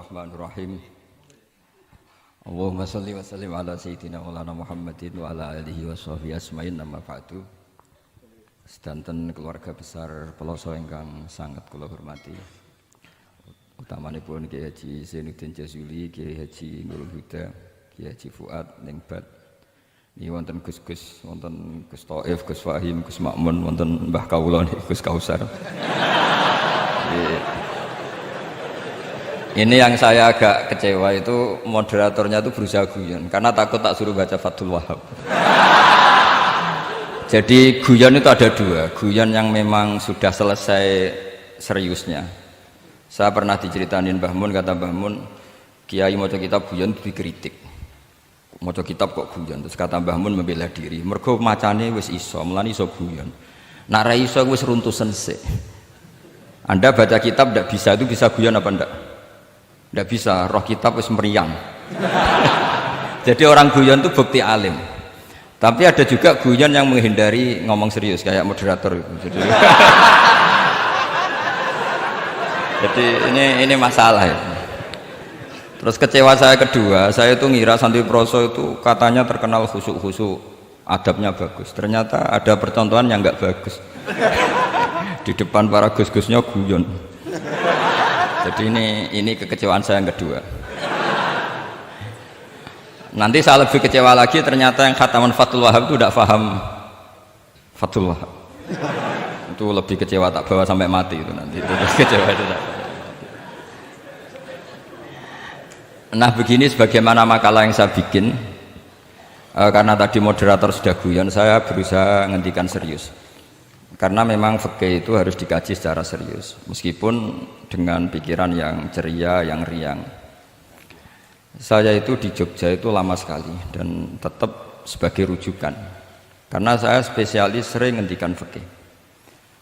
Bismillahirrahmanirrahim. Allahumma sholli wa sallim ala sayyidina maulana Muhammadin wa ala alihi wa sahbihi asma'in amma ba'du. Sedanten keluarga besar Peloso ingkang sangat kula hormati. Utamanipun Kiai Haji Zainuddin Jazuli, Kiai Haji Nurul Huda, Kiai Haji Fuad Ningbat. Ini wonten Gus-gus, wonten Gus Thaif, Gus Fahim, Gus Makmun, wonten Mbah Kawula Gus Kausar. Ini yang saya agak kecewa itu moderatornya itu berusaha guyon karena takut tak suruh baca Fathul Wahhab. Jadi guyon itu ada dua, guyon yang memang sudah selesai seriusnya. Saya pernah diceritain Mbah Mun, kata Mbah Mun, Kiai maca kitab guyon dikritik. Maca kitab kok guyon, terus kata Mbah Mun membela diri. Mergo macane wis iso, mulane iso guyon. Nek ra iso wis runtusen sik. Anda baca kitab ndak bisa itu bisa guyon apa ndak? Ndak bisa, roh kitab wis meriang. Jadi orang guyon itu bukti alim. Tapi ada juga guyon yang menghindari ngomong serius kayak moderator itu. Jadi ini masalah ya. Terus kecewa saya kedua, saya itu ngira Santri Proso itu katanya terkenal khusyuk-khusyuk, adabnya bagus. Ternyata ada percontohan yang enggak bagus. Di depan para gus-gusnya guyon. Jadi ini kekecewaan saya yang kedua. Nanti saya lebih kecewa lagi, ternyata yang khataman Fathul Wahhab itu tidak paham Fathul Wahhab. Itu lebih kecewa, tak bawa sampai mati itu nanti. Itu kecewa itu tak. Nah begini sebagaimana makalah yang saya bikin, karena tadi moderator sudah guyon, saya berusaha ngendikan serius. Karena memang fikih itu harus dikaji secara serius, meskipun dengan pikiran yang ceria, yang riang. Saya itu di Jogja itu lama sekali dan tetap sebagai rujukan. Karena saya spesialis sering ngendikan fikih.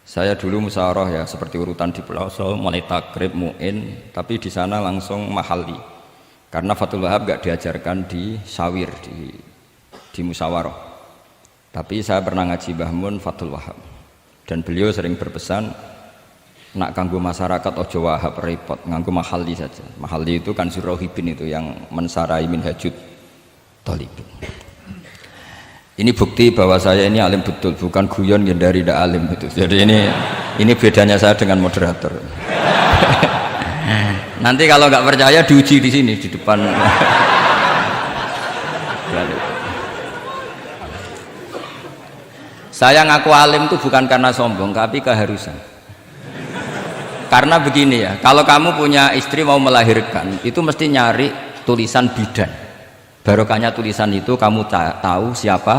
Saya dulu musyawarah ya seperti urutan di Peloso, mulai takrib, mu'in, tapi di sana langsung mahali. Karena Fathul Wahhab gak diajarkan di sawir, di musyawarah. Tapi saya pernah ngaji Mbah Mun Fathul Wahhab. Dan beliau sering berpesan, nak kanggo masyarakat ojo wahab repot, nganggo mahali saja. Mahali itu kan Rohibin itu yang mensarai minhajud thalibin. Ini bukti bahwa saya ini alim betul, bukan guyon yang dari tidak alim itu. Jadi ini bedanya saya dengan moderator. Nanti kalau nggak percaya diuji di sini di depan. Saya ngaku alim itu bukan karena sombong, tapi keharusan. Karena begini ya, kalau kamu punya istri mau melahirkan, itu mesti nyari tulisan bidan. Barokahnya tulisan itu kamu tahu siapa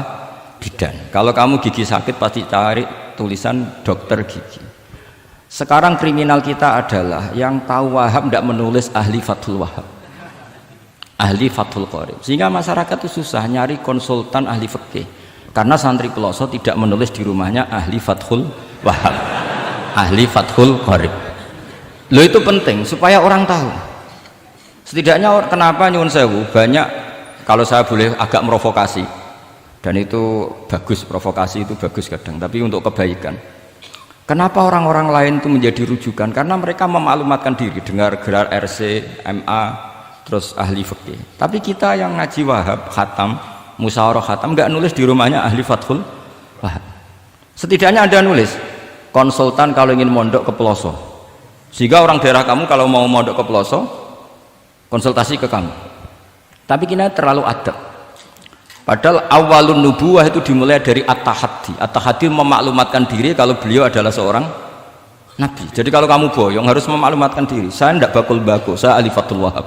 bidan. Kalau kamu gigi sakit pasti cari tulisan dokter gigi. Sekarang kriminal kita adalah yang tahu Wahhab tidak menulis ahli Fathul Wahhab, ahli Fathul Qorib. Sehingga masyarakat itu susah nyari konsultan ahli fikih. Karena santri Peloso tidak menulis di rumahnya ahli Fathul Wahhab, ahli Fathul Qorib. Lo itu penting supaya orang tahu. Setidaknya kenapa nyuwun sewu banyak, kalau saya boleh agak merovokasi, dan itu bagus, provokasi itu bagus kadang, tapi untuk kebaikan. Kenapa orang-orang lain itu menjadi rujukan? Karena mereka memaklumatkan diri, dengar gelar RC, MA, terus ahli fikih. Tapi kita yang ngaji Wahhab, khatam, musyawarah khatam, nggak nulis di rumahnya ahli Fathul Wahhab. Setidaknya Anda nulis konsultan kalau ingin mondok ke Peloso, sehingga orang daerah kamu kalau mau mondok ke Peloso konsultasi ke kamu. Tapi kita terlalu adab. Padahal awalun nubuwah itu dimulai dari at-tahaddi. At-tahaddi memaklumatkan diri kalau beliau adalah seorang nabi. Jadi kalau kamu boyong harus memaklumatkan diri, saya tidak bakul bako, saya ahli Fathul Wahhab.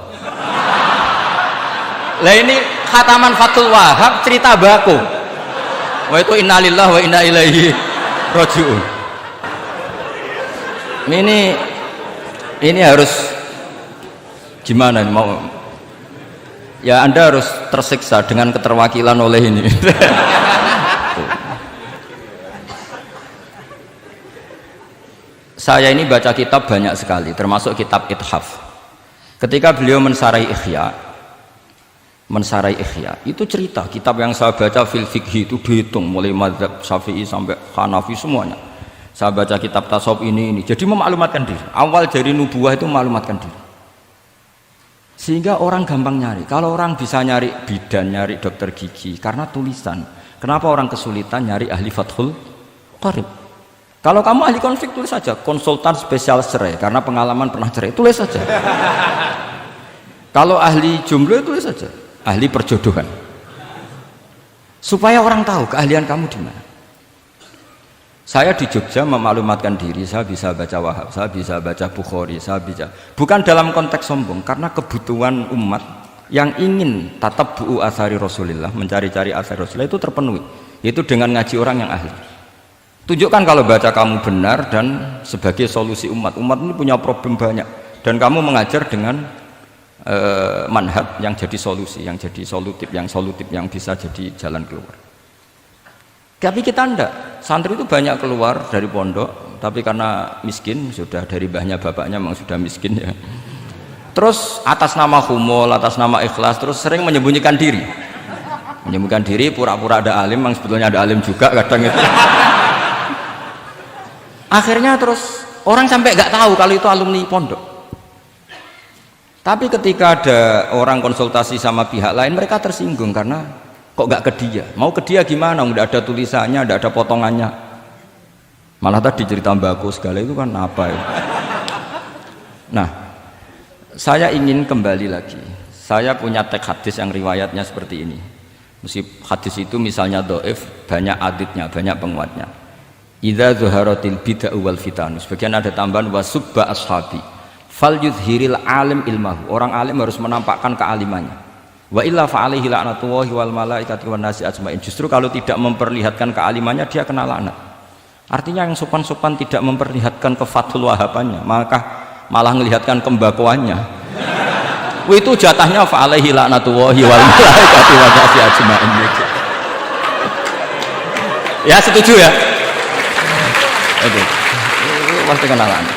Lah ini khataman Fathul Wahhab cerita bako. Wa itu innalillahi wa inna ilaihi rajiun. Ini harus gimana nih mau? Ya Anda harus tersiksa dengan keterwakilan oleh ini. Saya ini baca kitab banyak sekali, termasuk kitab Ithaf. Ketika beliau mensarai Ihya itu cerita kitab yang saya baca fil fikhi itu dihitung mulai mazhab Syafi'i sampai Hanafi semuanya. Saya baca kitab tasawuf ini jadi memaklumatkan diri. Awal dari nubuwah itu memaklumatkan diri. Sehingga orang gampang nyari. Kalau orang bisa nyari bidan, nyari dokter gigi karena tulisan, kenapa orang kesulitan nyari ahli Fathul Qorib? Kalau kamu ahli konflik, tulis saja konsultan spesial cerai karena pengalaman pernah cerai, tulis saja. Kalau ahli jomblo, tulis saja ahli perjodohan, supaya orang tahu keahlian kamu di mana. Saya di Jogja memaklumatkan diri, saya bisa baca Wahab, saya bisa baca Bukhari, saya bisa, bukan dalam konteks sombong, karena kebutuhan umat yang ingin tatap bu'u asari Rasulullah, mencari-cari asari Rasulullah itu terpenuhi, yaitu dengan ngaji orang yang ahli. Tunjukkan kalau baca kamu benar dan sebagai solusi umat ini punya problem banyak, dan kamu mengajar dengan manhaj yang jadi solusi, yang jadi solutif, yang bisa jadi jalan keluar. Tapi kita ndak, santri itu banyak keluar dari pondok, tapi karena miskin, sudah dari mbahnya bapaknya memang sudah miskin ya. Terus atas nama humul, atas nama ikhlas, terus sering menyembunyikan diri. Menyembunyikan diri, pura-pura ada alim, memang sebetulnya ada alim juga kadang itu. Akhirnya terus orang sampai nggak tahu kalau itu alumni pondok. Tapi ketika ada orang konsultasi sama pihak lain, mereka tersinggung karena kok gak ke dia, mau ke dia gimana, nggak ada tulisannya, nggak ada potongannya, malah tadi cerita mbako segala itu kan apa ya. Nah, saya ingin kembali lagi, saya punya teks hadis yang riwayatnya seperti ini. Meskipun hadis itu misalnya dhaif, banyak aditnya, banyak penguatnya. Idza zuharatil bid'ah wal fitan, sebagian ada tambahan wasubba ashabi fal yudhiril alim ilmahu, orang alim harus menampakkan kealimannya. Wa illa fa'alaihi la'natullahi wal malaikati wan nasi ajmain. Justru kalau tidak memperlihatkan kealimannya dia kena laknat. Artinya yang sopan-sopan tidak memperlihatkan kefatul wahabannya, maka malah melihatkan kembakuannya. Itu jatahnya fa'alaihi la'natullahi wal malaikati wan nasi ajmain. Ya setuju ya? Oke. Pasti kena laknat.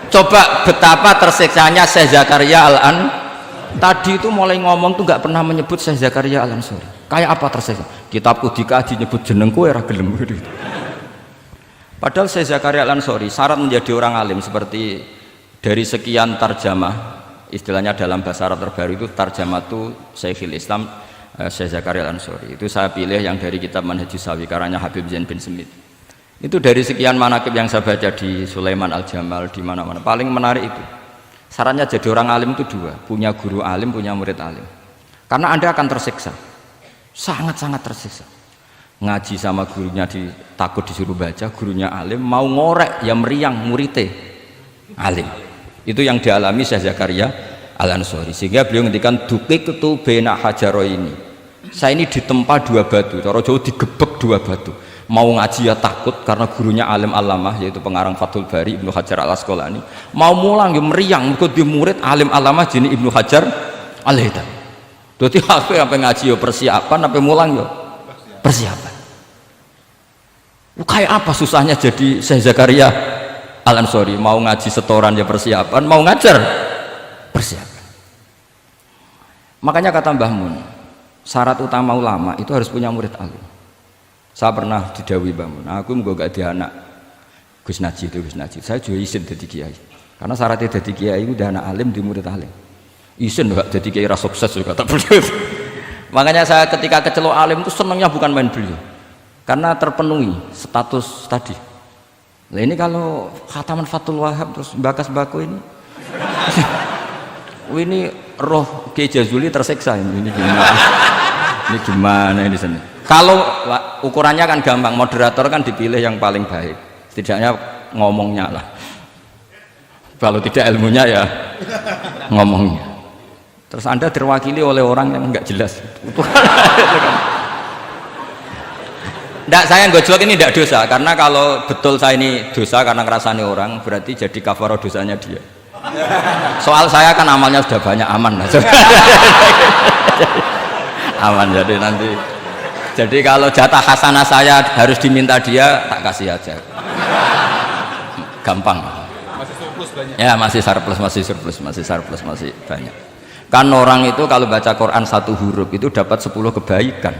Coba betapa tersiksanya Syekh Zakaria Al-An tadi itu mulai ngomong tuh nggak pernah menyebut Syekh Zakaria Al-Ansori. Kayak apa tersiksa? Kitabku dikaji nyebut jenengku era gelem gitu. Padahal Syekh Zakaria Al-Ansori syarat menjadi orang alim seperti dari sekian tarjamah, istilahnya dalam bahasa Arab terbaru itu tarjamah itu Syekhul Islam Syekh Zakaria Al-Ansori. Itu saya pilih yang dari kitab Manhajus Sawi karanya Habib Zain bin Smith. Itu dari sekian manaqib yang saya baca di Sulaiman Al-Jamal, di mana-mana paling menarik itu syaratnya jadi orang alim itu dua, punya guru alim, punya murid alim. Karena Anda akan tersiksa, sangat-sangat tersiksa. Ngaji sama gurunya takut disuruh baca, gurunya alim, mau ngorek ya meriang muridnya alim. Itu yang dialami Syekh Zakaria Al-Ansori, sehingga beliau ngendikan duqiqtu baina hajaroini, saya ini ditempa dua batu, cara Jawa digebek dua batu. Mau ngaji ya takut karena gurunya alim alamah, yaitu pengarang Fathul Bari Ibnu Hajar Al-Asqalani. Mau mulang ya meriang, mergo di murid alim alamah jenis Ibnu Hajar Al-Haytami. Dadi ape ngaji ya persiapan, ape mulang ya persiapan. Kayak apa susahnya jadi Syekh Zakaria Al-Ansori, mau ngaji setoran ya persiapan, mau ngajar persiapan. Makanya kata Mbah Mun, syarat utama ulama itu harus punya murid alim. Saya pernah didhawuhi Mbah Mun, aku muga gak di anak Gus Najib itu Gus Najib, saya juga izin jadi kiai. Karena syaratnya jadi kiai itu udah anak alim di murid alim. Izin gak jadi kiai ras sukses juga tak perlu. Makanya saya ketika kecelok alim itu senangnya bukan main beliau, karena terpenuhi status tadi. Nah ini kalau khataman Fathul Wahab terus bakas bako ini roh Kiai Jazuli tersiksa ini gimana? Ini gimana ini sini? Kalau ukurannya kan gampang, moderator kan dipilih yang paling baik, setidaknya ngomongnya lah. Kalau tidak ilmunya ya ngomongnya. Terus Anda terwakili oleh orang yang nggak jelas. Nggak, saya gojlok ini tidak dosa, karena kalau betul saya ini dosa karena ngerasani orang, berarti jadi kafarah dosanya dia. Soal saya kan amalnya sudah banyak, aman lah. Aman, jadi nanti. Jadi kalau jatah hasanah saya harus diminta dia, tak kasih aja. Gampang. Masih surplus banyak. Ya masih surplus, masih banyak. Kan orang itu kalau baca Quran satu huruf itu dapat 10 kebaikan.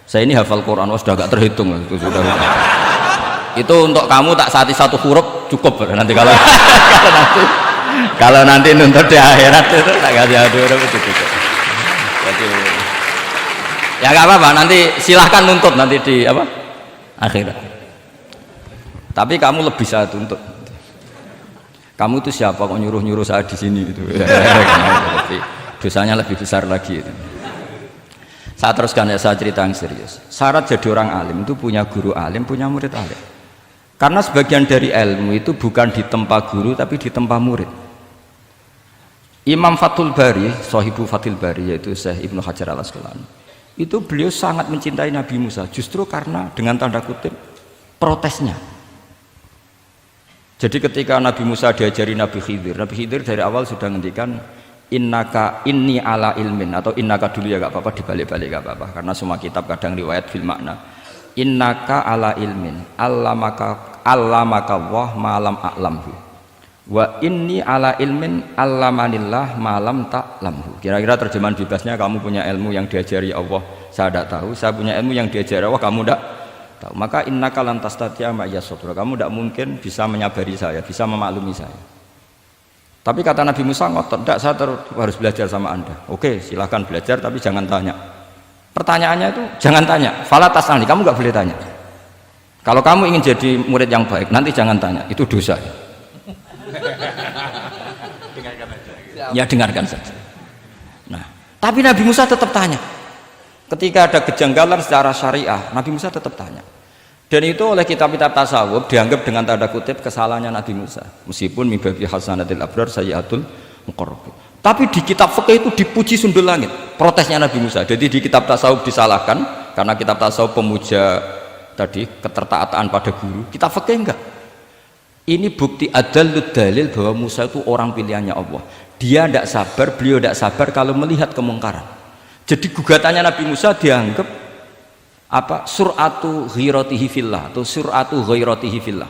Saya ini hafal Quran, sudah gak terhitung itu sudah. Itu untuk kamu tak saati satu huruf cukup nanti kalau nanti Kalau nanti nuntut di akhirat itu tak kasih aduh itu. Jadi ya nggak apa-apa, nanti silahkan nuntut nanti di apa akhirat. Tapi kamu lebih saya tuntut. Kamu itu siapa kok nyuruh saya di sini itu? Jadi dosanya lebih besar lagi. Itu. Saya teruskan ya, saya cerita yang serius. Syarat jadi orang alim itu punya guru alim, punya murid alim. Karena sebagian dari ilmu itu bukan ditempa guru tapi ditempa murid. Imam Fathul Bari, Sohibu Fathul Bari, yaitu Syekh Ibnu Hajar al-Asqalani, itu beliau sangat mencintai Nabi Musa justru karena dengan tanda kutip protesnya. Jadi ketika Nabi Musa diajari Nabi Khidir dari awal sudah ngendikan innaka inni ala ilmin, atau innaka dulu ya gak apa-apa, dibalik-balik gak apa-apa karena semua kitab kadang riwayat fil makna. Innaka ala ilmin allamaka wah malam a'lamhu wa inni ala ilmin allamanillah malam ta'lamhu. Kira-kira terjemahan bebasnya, kamu punya ilmu yang diajari Allah saya tidak tahu, saya punya ilmu yang diajari Allah kamu tidak tahu, maka innaka lan tastati'a ma'iyya sabra, kamu tidak mungkin bisa menyabari saya, bisa memaklumi saya. Tapi kata Nabi Musa ngotot, tidak, saya harus belajar sama anda. Oke, silahkan belajar tapi jangan tanya. Pertanyaannya itu jangan tanya, fala tas'alni, kamu nggak boleh tanya. Kalau kamu ingin jadi murid yang baik nanti jangan tanya, itu dosa. Ya dengarkan saja. Nah, tapi Nabi Musa tetap tanya. Ketika ada kejanggalan secara syariah, Nabi Musa tetap tanya. Dan itu oleh kitab-kitab tasawuf dianggap dengan tanda kutip kesalahannya Nabi Musa. Meskipun mibabi hasanatil abrar sayyiatul muqarrabin. Tapi di kitab fikih itu dipuji sundul langit protesnya Nabi Musa. Jadi di kitab tasawuf disalahkan karena kitab tasawuf pemuja tadi ketertaatan pada guru. Kitab fikih enggak. Ini bukti adallud dalil bahwa Musa itu orang pilihannya Allah. Dia tidak sabar, beliau tidak sabar kalau melihat kemungkaran. Jadi gugatannya Nabi Musa dianggap apa? Sur'atu ghiratihi fillah atau sur'atu ghairatihi fillah.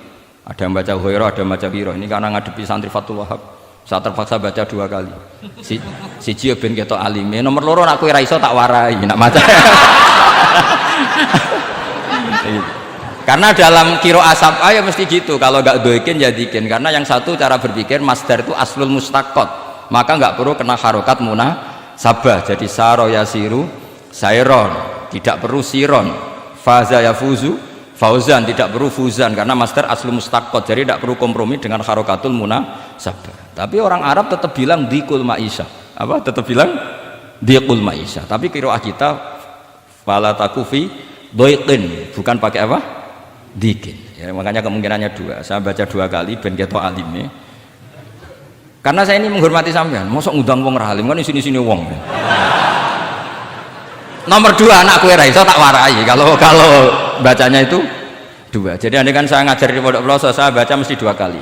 Ada yang baca ghairah, ada yang baca ghirah. Ini karena ngadepi santri Fathul Wahab. Saya terpaksa baca 2 kali. Siji ben ketok alime, nomor loro aku ora iso tak warai, nak maca. Karena dalam qiraah sab'ah ya mesti gitu, kalau enggak doikin ya dikin, karena yang satu cara berpikir masdar itu aslul mustaqqat, maka enggak perlu kena harokat munasabah. Jadi saro yasiru sairon, tidak perlu siron. Faza yafuzu fauzan, tidak perlu fuzan karena masdar aslul mustaqqat, jadi tidak perlu kompromi dengan harokatul munasabah. Tapi orang Arab tetap bilang dikul ma'isyah. Apa? Tetap bilang dikul ma'isyah. Tapi qiraah kita fala takufi doiqin, bukan pakai apa? Dikin. Ya, makanya kemungkinannya 2. Saya baca 2 kali ben ketok alime. Karena saya ini menghormati sampean. Mosok ngundang wong ra alim kan sini-sini wong. Nomor 2 anak kowe ra iso tak warai kalau bacanya itu 2. Jadi andai kan saya ngajar di pondok pelosok, saya baca mesti 2 kali.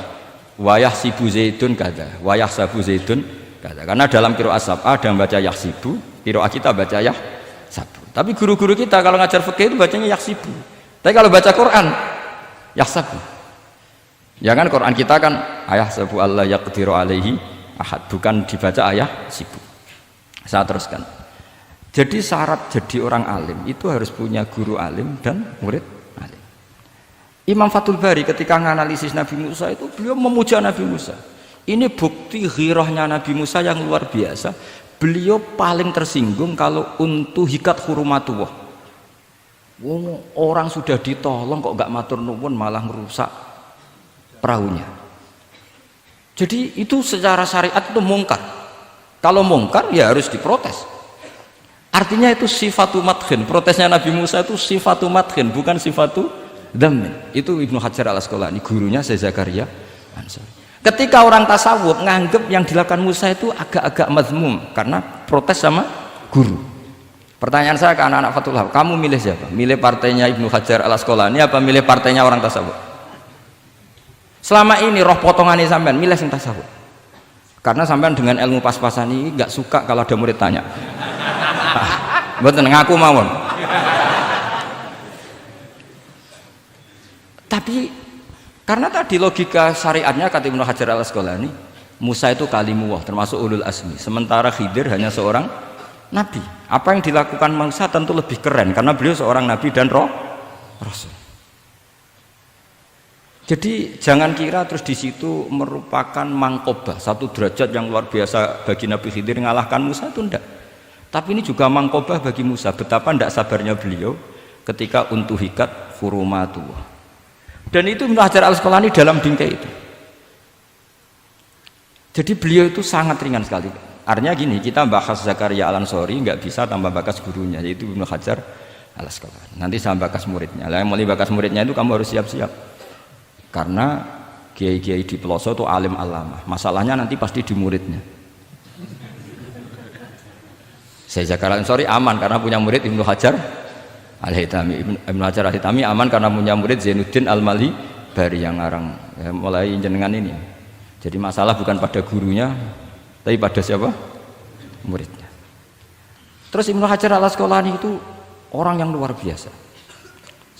Wayah sibu zaidun kada, wayah sabu zaidun kada. Karena dalam qiraah sab'ah ada yang baca yahsibu, qiraah kita baca yahsabu. Tapi guru-guru kita kalau ngajar fikih itu bacanya yahsibu. Tapi kalau baca Quran yahsabu. Ya kan Quran kita kan ayah sabu Allah yaqdiru alaihi ahad, bukan dibaca ayah sibu. Saya teruskan. Jadi syarat jadi orang alim itu harus punya guru alim dan murid alim. Imam Fathul Bari ketika menganalisis Nabi Musa itu beliau memuja Nabi Musa. Ini bukti ghirahnya Nabi Musa yang luar biasa. Beliau paling tersinggung kalau untuk hikat hurumatullah. Orang sudah ditolong kok gak matur nuwun malah merusak perahunya. Jadi itu secara syariat itu mungkar. Kalau mungkar ya harus diprotes. Artinya itu sifatu madkhin. Protesnya Nabi Musa itu sifatu madkhin, bukan sifatu dhamin. Itu Ibnu Hajar al-Asqalani, gurunya Syekh Zakaria Ansari. Ketika orang tasawuf nganggep yang dilakukan Musa itu agak-agak mazmum karena protes sama guru. Pertanyaan saya ke anak-anak Fathul Wahab, kamu milih siapa? Milih partainya Ibnu Hajar al-Asqalani apa milih partainya orang tasawuf? Selama ini roh potongannya sampean milih yang tasawuf. Karena sampean dengan ilmu pas-pasan ini nggak suka kalau ada murid tanya. Betul, ngaku mawon. Tapi karena tadi logika syariatnya kata Ibnu Hajar al-Asqalani, Musa itu kalimullah termasuk ulul azmi, sementara Khidir hanya seorang nabi. Apa yang dilakukan Musa tentu lebih keren karena beliau seorang nabi dan rasul. Jadi jangan kira terus di situ merupakan mangkobah, satu derajat yang luar biasa bagi Nabi Khidir ngalahkan Musa, itu enggak. Tapi ini juga mangkobah bagi Musa, betapa enggak sabarnya beliau ketika untuhikat hurumatu. Dan itu Ibnu Hajar Al-Asqalani dalam bingkai itu. Jadi beliau itu sangat ringan sekali. Artinya gini, kita bahas Zakaria Al-Ansori nggak bisa tambah bakas gurunya, yaitu Ibnu Hajar Al-Asqalani. Nanti saya bakas muridnya. Lah yang mulai bakas muridnya itu kamu harus siap-siap. Karena kiai-kiai di pelosok itu alim alama. Masalahnya nanti pasti di muridnya. Saya Zakaria Al-Ansori aman karena punya murid Ibnu Hajar Al-Haytami. Ibnu Hajar Al-Haytami aman karena punya murid Zainuddin Al-Mali Bari yang ngarang mulai jenengan ini. Jadi masalah bukan pada gurunya, tapi pada siapa? Muridnya. Terus Ibnu Hajar Al-Asqalani itu orang yang luar biasa.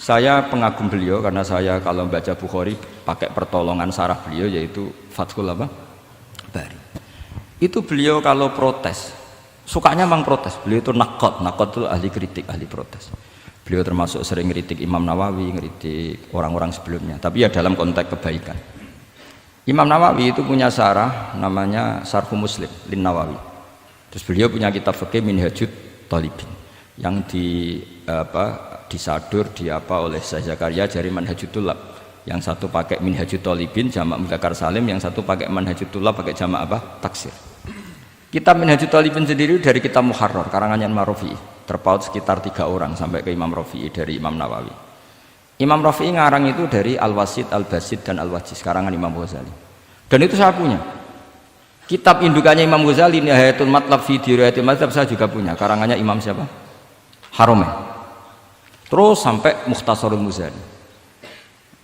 Saya pengagum beliau karena saya kalau baca Bukhari pakai pertolongan sarah beliau yaitu Fathul Bari. Itu beliau kalau protes, sukanya memang protes. Beliau itu nakot itu ahli kritik, ahli protes. Beliau termasuk sering kritik Imam Nawawi, kritik orang-orang sebelumnya. Tapi ya dalam konteks kebaikan. Imam Nawawi itu punya sarah namanya Sarhu Muslim Lin Nawawi. Terus beliau punya kitab fikih Minhajut Thalibin yang disadur oleh Syekh Zakaria dari Manhajut Thullab. Yang satu pakai Minhajut Thalibin jamak mudzakkar salim, yang satu pakai Manhajut Thullab pakai jamak taksir. Kitab Minhajut Thalibin sendiri dari kitab Muharrar karangannya Imam Rafi'i, terpaut sekitar 3 orang sampai ke Imam Rafi'i dari Imam Nawawi. Imam Rafi'i ngarang itu dari Al-Wasid, Al-Basid dan Al-Wajiz karangan Imam Ghazali. Dan itu saya punya. Kitab indukannya Imam Ghazali Nihayatul Matlab fi Dirayatil Mazhab saya juga punya karangannya Imam siapa? Haromen. Terus sampai Mukhtasarul Muzani.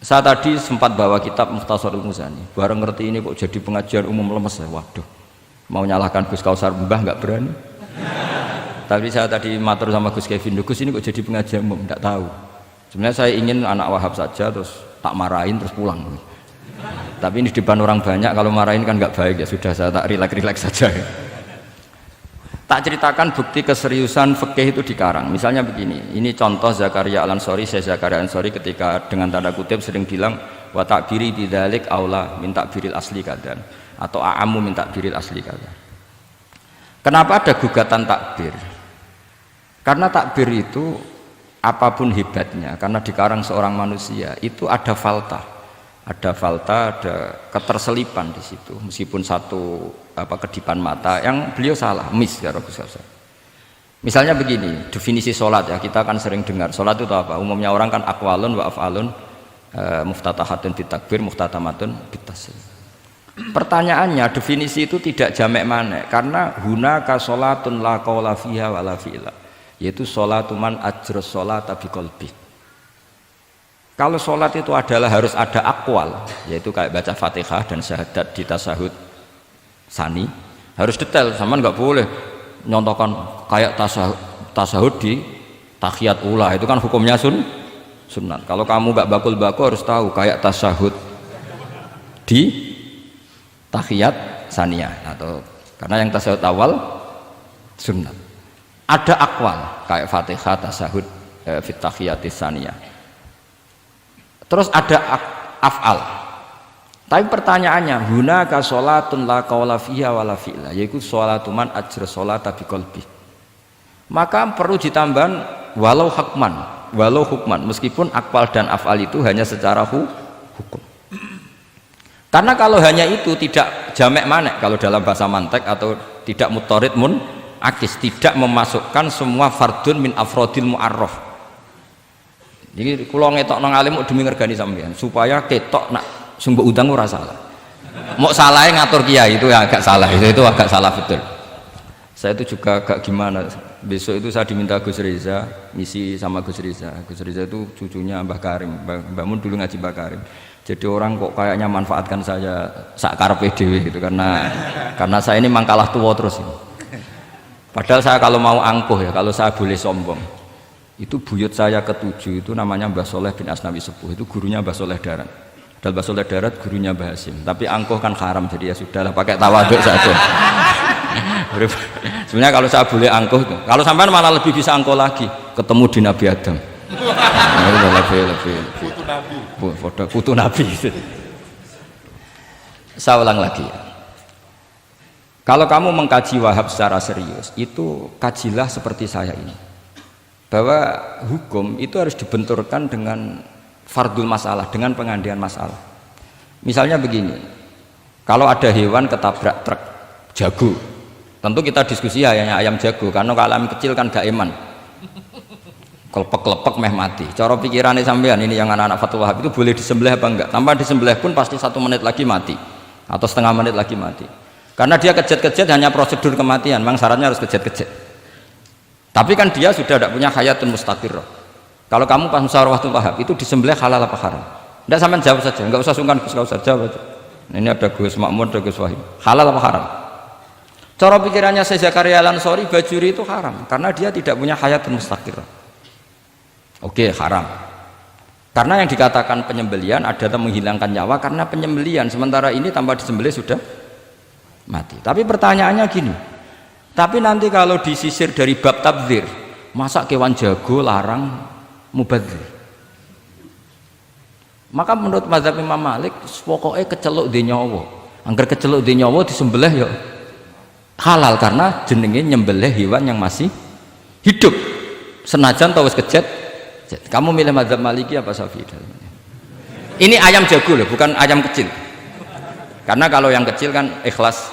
Saya tadi sempat bawa kitab Mukhtasarul Muzani. Bareng ngerti ini kok jadi pengajian umum lemes ya. Waduh, mau nyalahkan Gus Kausar Mbah nggak berani. Tapi saya tadi matur sama Gus Kevin, Gus ini kok jadi pengajian umum, nggak tahu. Sebenarnya saya ingin anak Wahab saja terus tak marahin terus pulang. Tapi ini di depan orang banyak, kalau marahin kan nggak baik ya, sudah saya tak rileks saja. Tak ceritakan bukti keseriusan fikih itu dikarang. Misalnya begini, ini contoh Zakaria Al-Ansori, Syekh Zakaria Al-Ansori ketika dengan tanda kutip sering bilang wa ta'biri bidzalik aula min ta'biril asli kadan atau a'ammu min ta'biril asli kadan. Kenapa ada gugatan takbir? Karena takbir itu apapun hebatnya, karena dikarang seorang manusia itu ada falta, ada keterselipan di situ. Meskipun satu kedipan mata yang beliau salah, miss ya Rabbus. Misalnya begini, definisi sholat ya, kita kan sering dengar sholat itu apa? Umumnya orang kan aqwalun wa af'alun, muftatahatun bitakbir, muftatamatun bitaslim. Pertanyaannya, definisi itu tidak jamek manek, karena hunaka sholatun la qawla fiha wa la fi'la, yaitu sholatuman ajros sholata biqalbi. Kalau sholat itu adalah harus ada akwal, yaitu kayak baca Fatihah dan syahadat di tasyahud sani, harus detail, sama nggak boleh nyontohkan kayak tasyahud di tahiyat ula, itu kan hukumnya sunat. Kalau kamu nggak bakul-bakul harus tahu kayak tasyahud di tahiyat saniyah, atau karena yang tasyahud awal sunat. Ada akwal kayak Fatihah tasyahud fit tahiyatis saniyah. Terus ada af'al. Tapi pertanyaannya, hunaka sholatun la qawla fiha wa la fi'la, yaitu sholatu man ajra sholata biqalbi. Maka perlu ditambah walau hukman, meskipun akwal dan af'al itu hanya secara hukum. Karena kalau hanya itu tidak jamek manek, kalau dalam bahasa mantek, atau tidak mutorid akis, tidak memasukkan semua fardun min afrodil mu'arraf. Jadi kalau ngetok nang alim demi ngergani sampean supaya ketok nak sumber udang ora salah. Mau salahnya ngatur kiai itu ya agak salah, itu agak salah betul. Saya itu juga agak gimana. Besok itu saya diminta Gus Reza misi sama Gus Reza. Gus Reza itu cucunya Mbah Karim. Mbah Mun dulu ngaji Mbah Karim. Jadi orang kok kayaknya manfaatkan saya sak karepe dhewe gitu, karena saya ini mangkalah tua terus. Padahal saya kalau mau angkuh ya, kalau saya boleh sombong, itu buyut saya ketujuh itu namanya Mbah Soleh bin Asnawi Sepuh, itu gurunya Mbah Soleh Darat. Dan Mbah Soleh Darat gurunya Mbah Hasim. Tapi angkuh kan haram, jadi ya sudahlah pakai tawaduk saja. Sebenarnya kalau saya boleh angkuh, kalau sampean malah lebih bisa angkuh lagi, ketemu di Nabi Adam. Lebih putu nabi. Saya ulang lagi ya. Kalau kamu mengkaji Wahhab secara serius, itu kajilah seperti saya ini. Bahwa hukum itu harus dibenturkan dengan fardul masalah, dengan pengandian masalah. Misalnya begini, kalau ada hewan ketabrak truk jago, tentu kita diskusi hanya ayam jago, karena kalau ayam kecil kan gak eman, kelepek-kelepek meh mati. Cara pikirannya sampean ini yang anak-anak Fathul Wahhab itu boleh disembelih apa enggak? Tanpa disembelih pun pasti 1 menit lagi mati, atau setengah menit lagi mati. Karena dia kejet-kejet hanya prosedur kematian, memang syaratnya harus kejet-kejet. Tapi kan dia sudah tidak punya hayatun mustaqirrah. Kalau kamu pas musyawarah Fathul Wahhab itu disembelih halal apa haram? Tidak, sampean jawab saja, enggak usah sungkan, enggak usah jawab aja. Ini ada Gus Makmun, ada Gus Wahid. Halal apa haram? Cara pikirannya Syekh Zakaria Al-Ansori, bajuri itu haram karena dia tidak punya hayatun mustaqirrah. Oke, haram. Karena yang dikatakan penyembelian adalah menghilangkan nyawa karena penyembelian, sementara ini tanpa disembelih sudah mati. Tapi pertanyaannya gini, tapi nanti kalau disisir dari bab tabdzir, masa kewan jago larang mubadzir? Maka menurut mazhab Imam Malik pokoknya keceluk di nyawa, angger keceluk di nyawa disembelih ya halal karena jenenge nyembelih hewan yang masih hidup senajan tau wis kejet. Kamu milih mazhab Maliki apa Syafi'i? Ini ayam jago loh, bukan ayam kecil. Karena kalau yang kecil kan ikhlas,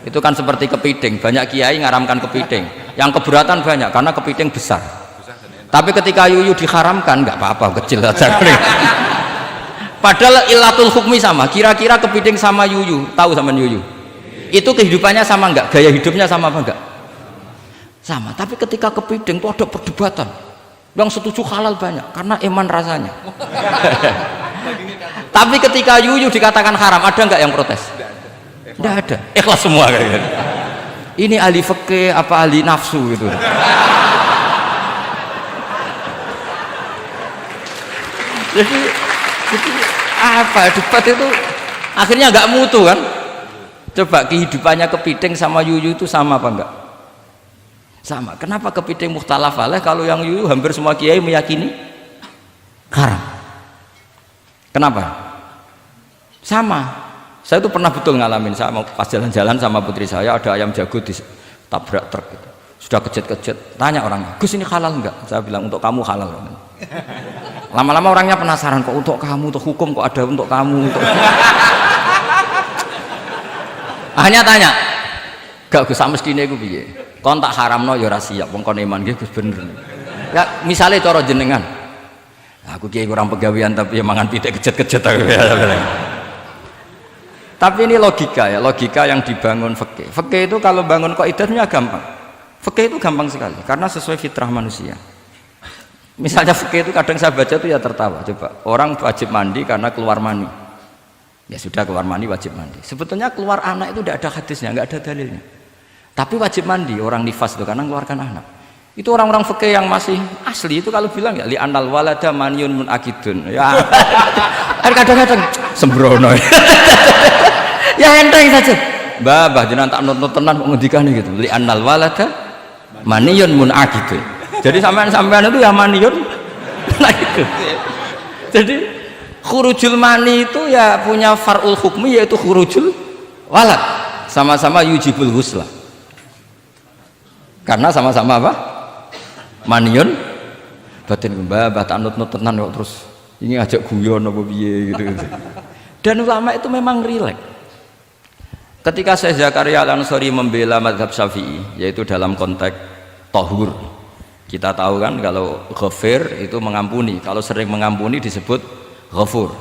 itu kan seperti kepiting, banyak kiai ngaramkan kepiting, yang keberatan banyak karena kepiting besar. Tapi ketika yuyu diharamkan nggak apa-apa, kecil saja. Padahal ilatul hukmi sama, kira-kira kepiting sama yuyu, tahu sama yuyu itu kehidupannya sama nggak, gaya hidupnya sama apa enggak? Sama. Tapi ketika kepiting itu ada perdebatan, yang setuju halal banyak karena iman rasanya. Tapi ketika yuyu dikatakan haram, ada nggak yang protes? Tidak ada, ikhlas semua kayak gitu. Ini ahli fikih apa ahli nafsu gitu. Jadi apa debat itu akhirnya nggak mutu kan? Coba kehidupannya kepiting sama yuyu itu sama apa enggak? Sama. Kenapa kepiting mukhtalaf alaih kalau yang yuyu hampir semua kiai meyakini haram? Kenapa? Sama. Saya itu pernah betul ngalamin, saya mau pas jalan-jalan sama putri saya, ada ayam jago ditabrak truk gitu. Sudah kejet-kejet, tanya orangnya, Gus ini halal enggak? Saya bilang untuk kamu halal. Lama-lama orangnya penasaran, kok untuk kamu, untuk hukum kok ada untuk kamu, untuk akhirnya tanya, gak Gus mestine iku piye? Kon tak haramno ya ora siap, wong kon iman nggih Gus bener. Ya misale cara jenengan, aku kiai kurang pegawean tapi ya mangan pitik kejet-kejet aku. Tapi ini logika ya, logika yang dibangun fikih. Fikih itu kalau bangun kaidahnya gampang. Fikih itu gampang sekali karena sesuai fitrah manusia. Misalnya fikih itu kadang saya baca itu ya tertawa. Coba orang wajib mandi karena keluar mani. Ya sudah keluar mani wajib mandi. Sebetulnya keluar anak itu tidak ada hadisnya, nggak ada dalilnya. Tapi wajib mandi orang nifas itu karena mengeluarkan anak. Itu orang-orang fikih yang masih asli itu kalau bilang ya li anal walada maniun munakidun. Ya kadang-kadang sembrono. Ya enteng saja. Mbah jenengan tak nonton tenan kok ngendikane gitu. Li anal walada maniun munakidun. Jadi sampean itu ya maniun nah gitu. Jadi khurujul mani itu ya punya far'ul hukmi yaitu khurujul walad. Sama-sama yujibul ghusla. Karena sama-sama apa? Maniun batin mbah tak nut-nut tenan kok terus ini ajak guyon apa piye gitu. Dan ulama itu memang rileks. Ketika Syekh Zakaria Al-Ansori membela mazhab Syafi'i yaitu dalam konteks tahur, kita tahu kan kalau ghafir itu mengampuni, kalau sering mengampuni disebut ghafur.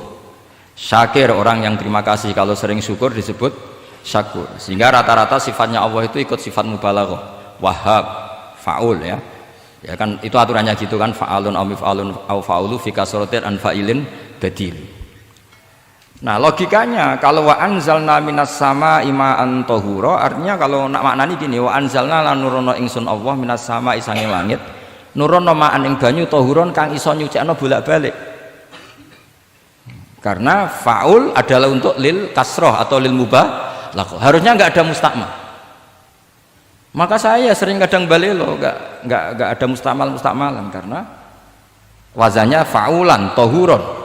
Syakir orang yang terima kasih, kalau sering syukur disebut syakur. Sehingga rata-rata sifatnya Allah itu ikut sifat mubalaghah, wahhab, faul ya. Ya kan itu aturannya gitu kan, fa'alun au mif'alun au fa'ulu fi kasratin an fa'ilin badil. Nah logikanya kalau wa anzalna minas sama ima'an tahura, artinya kalau nak maknani gini, wa anzalna lan nurono ingsun Allah minas sama isange langit nurono ma'an ing banyu tahuron kang iso nyucikno bolak-balik. Karena faul adalah untuk lil kasroh atau lil mubah, harusnya nggak ada mustakmal. Maka saya sering kadang balelo, nggak ada mustamalan karena wazannya faulan tohuron.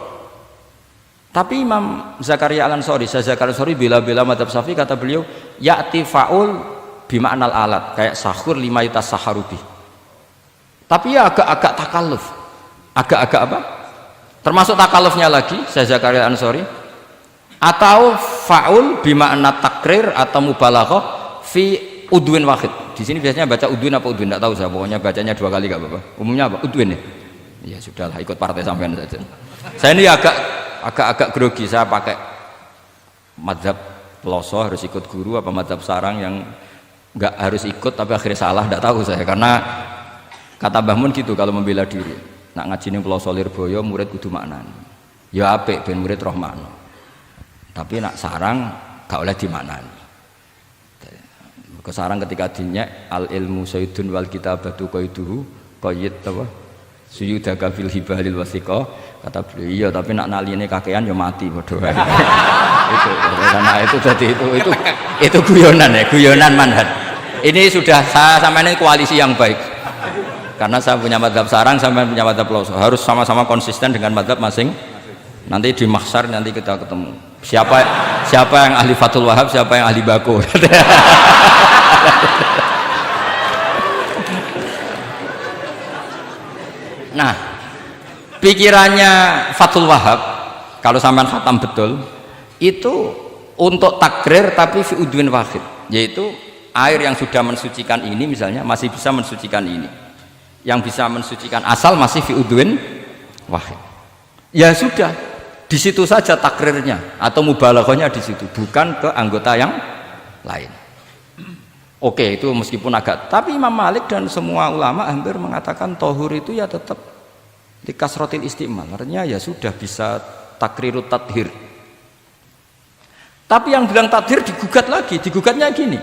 Tapi Imam Zakaria Al-Ansari, Zakaria Al-Ansari bela-bela madzhab Syafi'i, kata beliau ya'ti faul bima'nal alat, kayak sahur lima yutas saharubi. Tapi ya agak-agak takalluf, agak-agak apa? Termasuk takallufnya lagi Zakaria Al-Ansari, atau faul bima'na takrir atau mubalaghah fi udwin wahid. Di sini biasanya baca udwin apa udwin, tidak tahu saya, pokoknya bacanya 2 kali gak apa-apa. Umumnya apa? Udwin ya. Ya sudahlah, ikut partai sampean saja. Saya ini agak grogi, saya pakai madzhab peloso harus ikut guru apa madzhab sarang yang nggak harus ikut tapi akhirnya salah, tidak tahu saya, karena kata Mbah Mun gitu kalau membela diri, nak ngaji ning peloso Lirboyo murid kudu maknani ya apik ben murid roh makna, tapi nak sarang gak oleh dimaknani. Ke sarang ketika dinyek al ilmu sayyidun wal kitabatu qaiduhu qayyid apa suyudaka fil hibalil wasiqah, kata beliau iya tapi nak naline kakean ya mati padha wae. Itu karena itu jadi itu guyonan ya, guyonan manhaj. Ini sudah saya sama ini koalisi yang baik, karena saya punya madzhab sarang, sampai punya madzhab peloso, harus sama-sama konsisten dengan madzhab masing. Nanti di mahsyar nanti kita ketemu siapa yang ahli Fathul Wahab, siapa yang ahli Bako. Nah, pikirannya Fathul Wahab kalau sampean khatam betul itu untuk takrir tapi fi udwin wahid, yaitu air yang sudah mensucikan ini misalnya masih bisa mensucikan ini, yang bisa mensucikan asal masih fi udwin wahid. Ya sudah, di situ saja takrirnya atau mubalaghahnya di situ, bukan ke anggota yang lain. Oke, itu meskipun agak, tapi Imam Malik dan semua ulama hampir mengatakan tohur itu ya tetap di kasrotil istimal, artinya ya sudah bisa takrirut tathir. Tapi yang bilang tathir digugat lagi, digugatnya gini,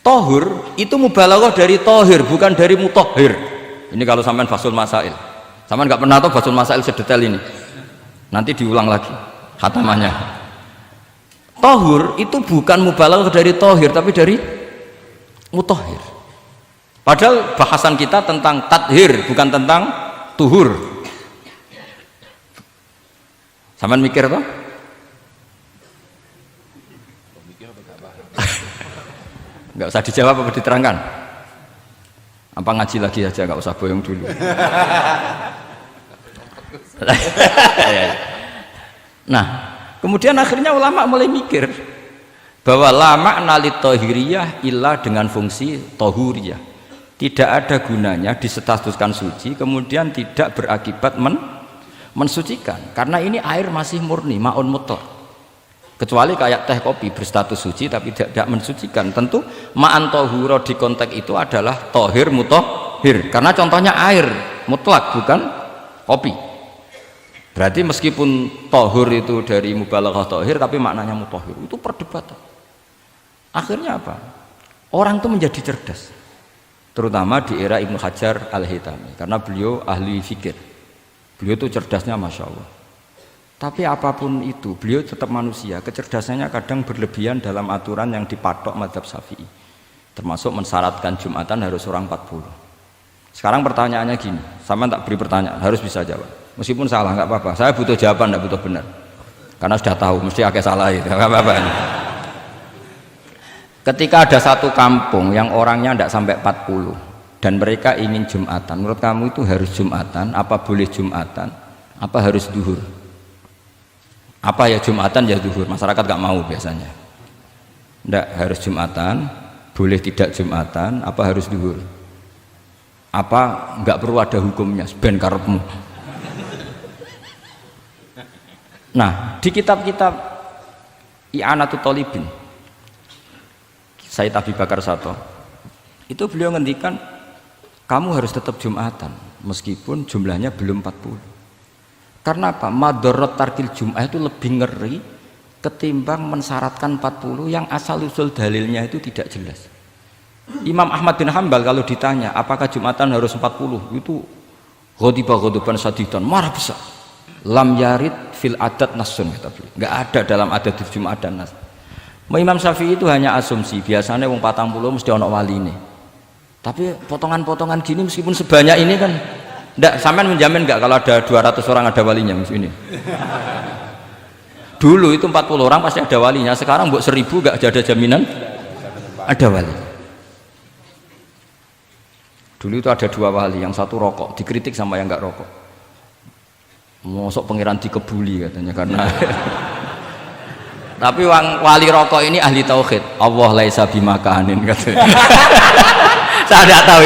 tohur itu mubalaghah dari tohir bukan dari mutohir. Ini kalau sampean fasul masail, sampean nggak pernah tahu fasul masail sedetail ini, nanti diulang lagi khatamannya. Tohur itu bukan mubalaghah dari tohir tapi dari mutohir. Padahal bahasan kita tentang tathir bukan tentang tuhur. Sampean mikir toh? Nggak usah dijawab apa diterangkan? Apa ngaji lagi aja, nggak usah bohong dulu. Nah, kemudian akhirnya ulama mulai mikir bahwa la makna li tohiriyah illa dengan fungsi tohuriyah, tidak ada gunanya disestatuskan suci kemudian tidak berakibat mensucikan, karena ini air masih murni ma'un mutlaq, kecuali kayak teh kopi berstatus suci tapi tidak mensucikan. Tentu ma'an tohuro di konteks itu adalah tohir mutohir, karena contohnya air mutlak bukan kopi. Berarti meskipun tohur itu dari mubalaghah tohir tapi maknanya mutohir, itu perdebatan. Akhirnya apa? Orang itu menjadi cerdas, terutama di era Ibnu Hajar Al-Haytami, karena beliau ahli fikir, beliau itu cerdasnya Masya Allah. Tapi apapun itu beliau tetap manusia, kecerdasannya kadang berlebihan dalam aturan yang dipatok madzhab Syafi'i, termasuk mensyaratkan Jumatan harus orang 40. Sekarang pertanyaannya gini, sama tak beri pertanyaan, harus bisa jawab, meskipun salah nggak apa-apa, saya butuh jawaban, nggak butuh benar, karena sudah tahu mesti agak salah itu, nggak apa-apa. Ketika ada satu kampung yang orangnya tidak sampai 40 dan mereka ingin Jumatan, menurut kamu itu harus Jumatan, apa boleh Jumatan, apa harus duhur? Apa ya Jumatan ya duhur? Masyarakat gak mau biasanya. Tidak, harus Jumatan, boleh tidak Jumatan, apa harus duhur? Apa nggak perlu ada hukumnya, ben karepmu. Nah, di kitab-kitab I'anatut Thalibin Sayyid Abi Bakar Sato itu beliau ngendikan kamu harus tetap Jumatan meskipun jumlahnya belum 40. Karena apa? Madharat tarkil Jum'ah itu lebih ngeri ketimbang mensyaratkan 40 yang asal usul dalilnya itu tidak jelas. Imam Ahmad bin Hanbal kalau ditanya apakah Jumatan harus 40, itu ghadiban sadidan, marah besar. Lam yarid fil adat nasun, kata beliau. Enggak ada dalam adat Jumat dan nas. Imam Syafi'i itu hanya asumsi, biasanya wong 40 mesti ono waline. Tapi potongan-potongan gini meskipun sebanyak ini kan enggak, sampean menjamin enggak kalau ada 200 orang ada walinya ini? Dulu itu 40 orang pasti ada walinya, sekarang buat 1000 enggak ada jaminan ada wali. Dulu itu ada 2 wali, yang satu rokok, dikritik sama yang enggak rokok. Mosok pangeran dikebuli katanya karena tapi wali rokok ini ahli tauhid. Allah laisa bimakanin katanya. Saya tidak tahu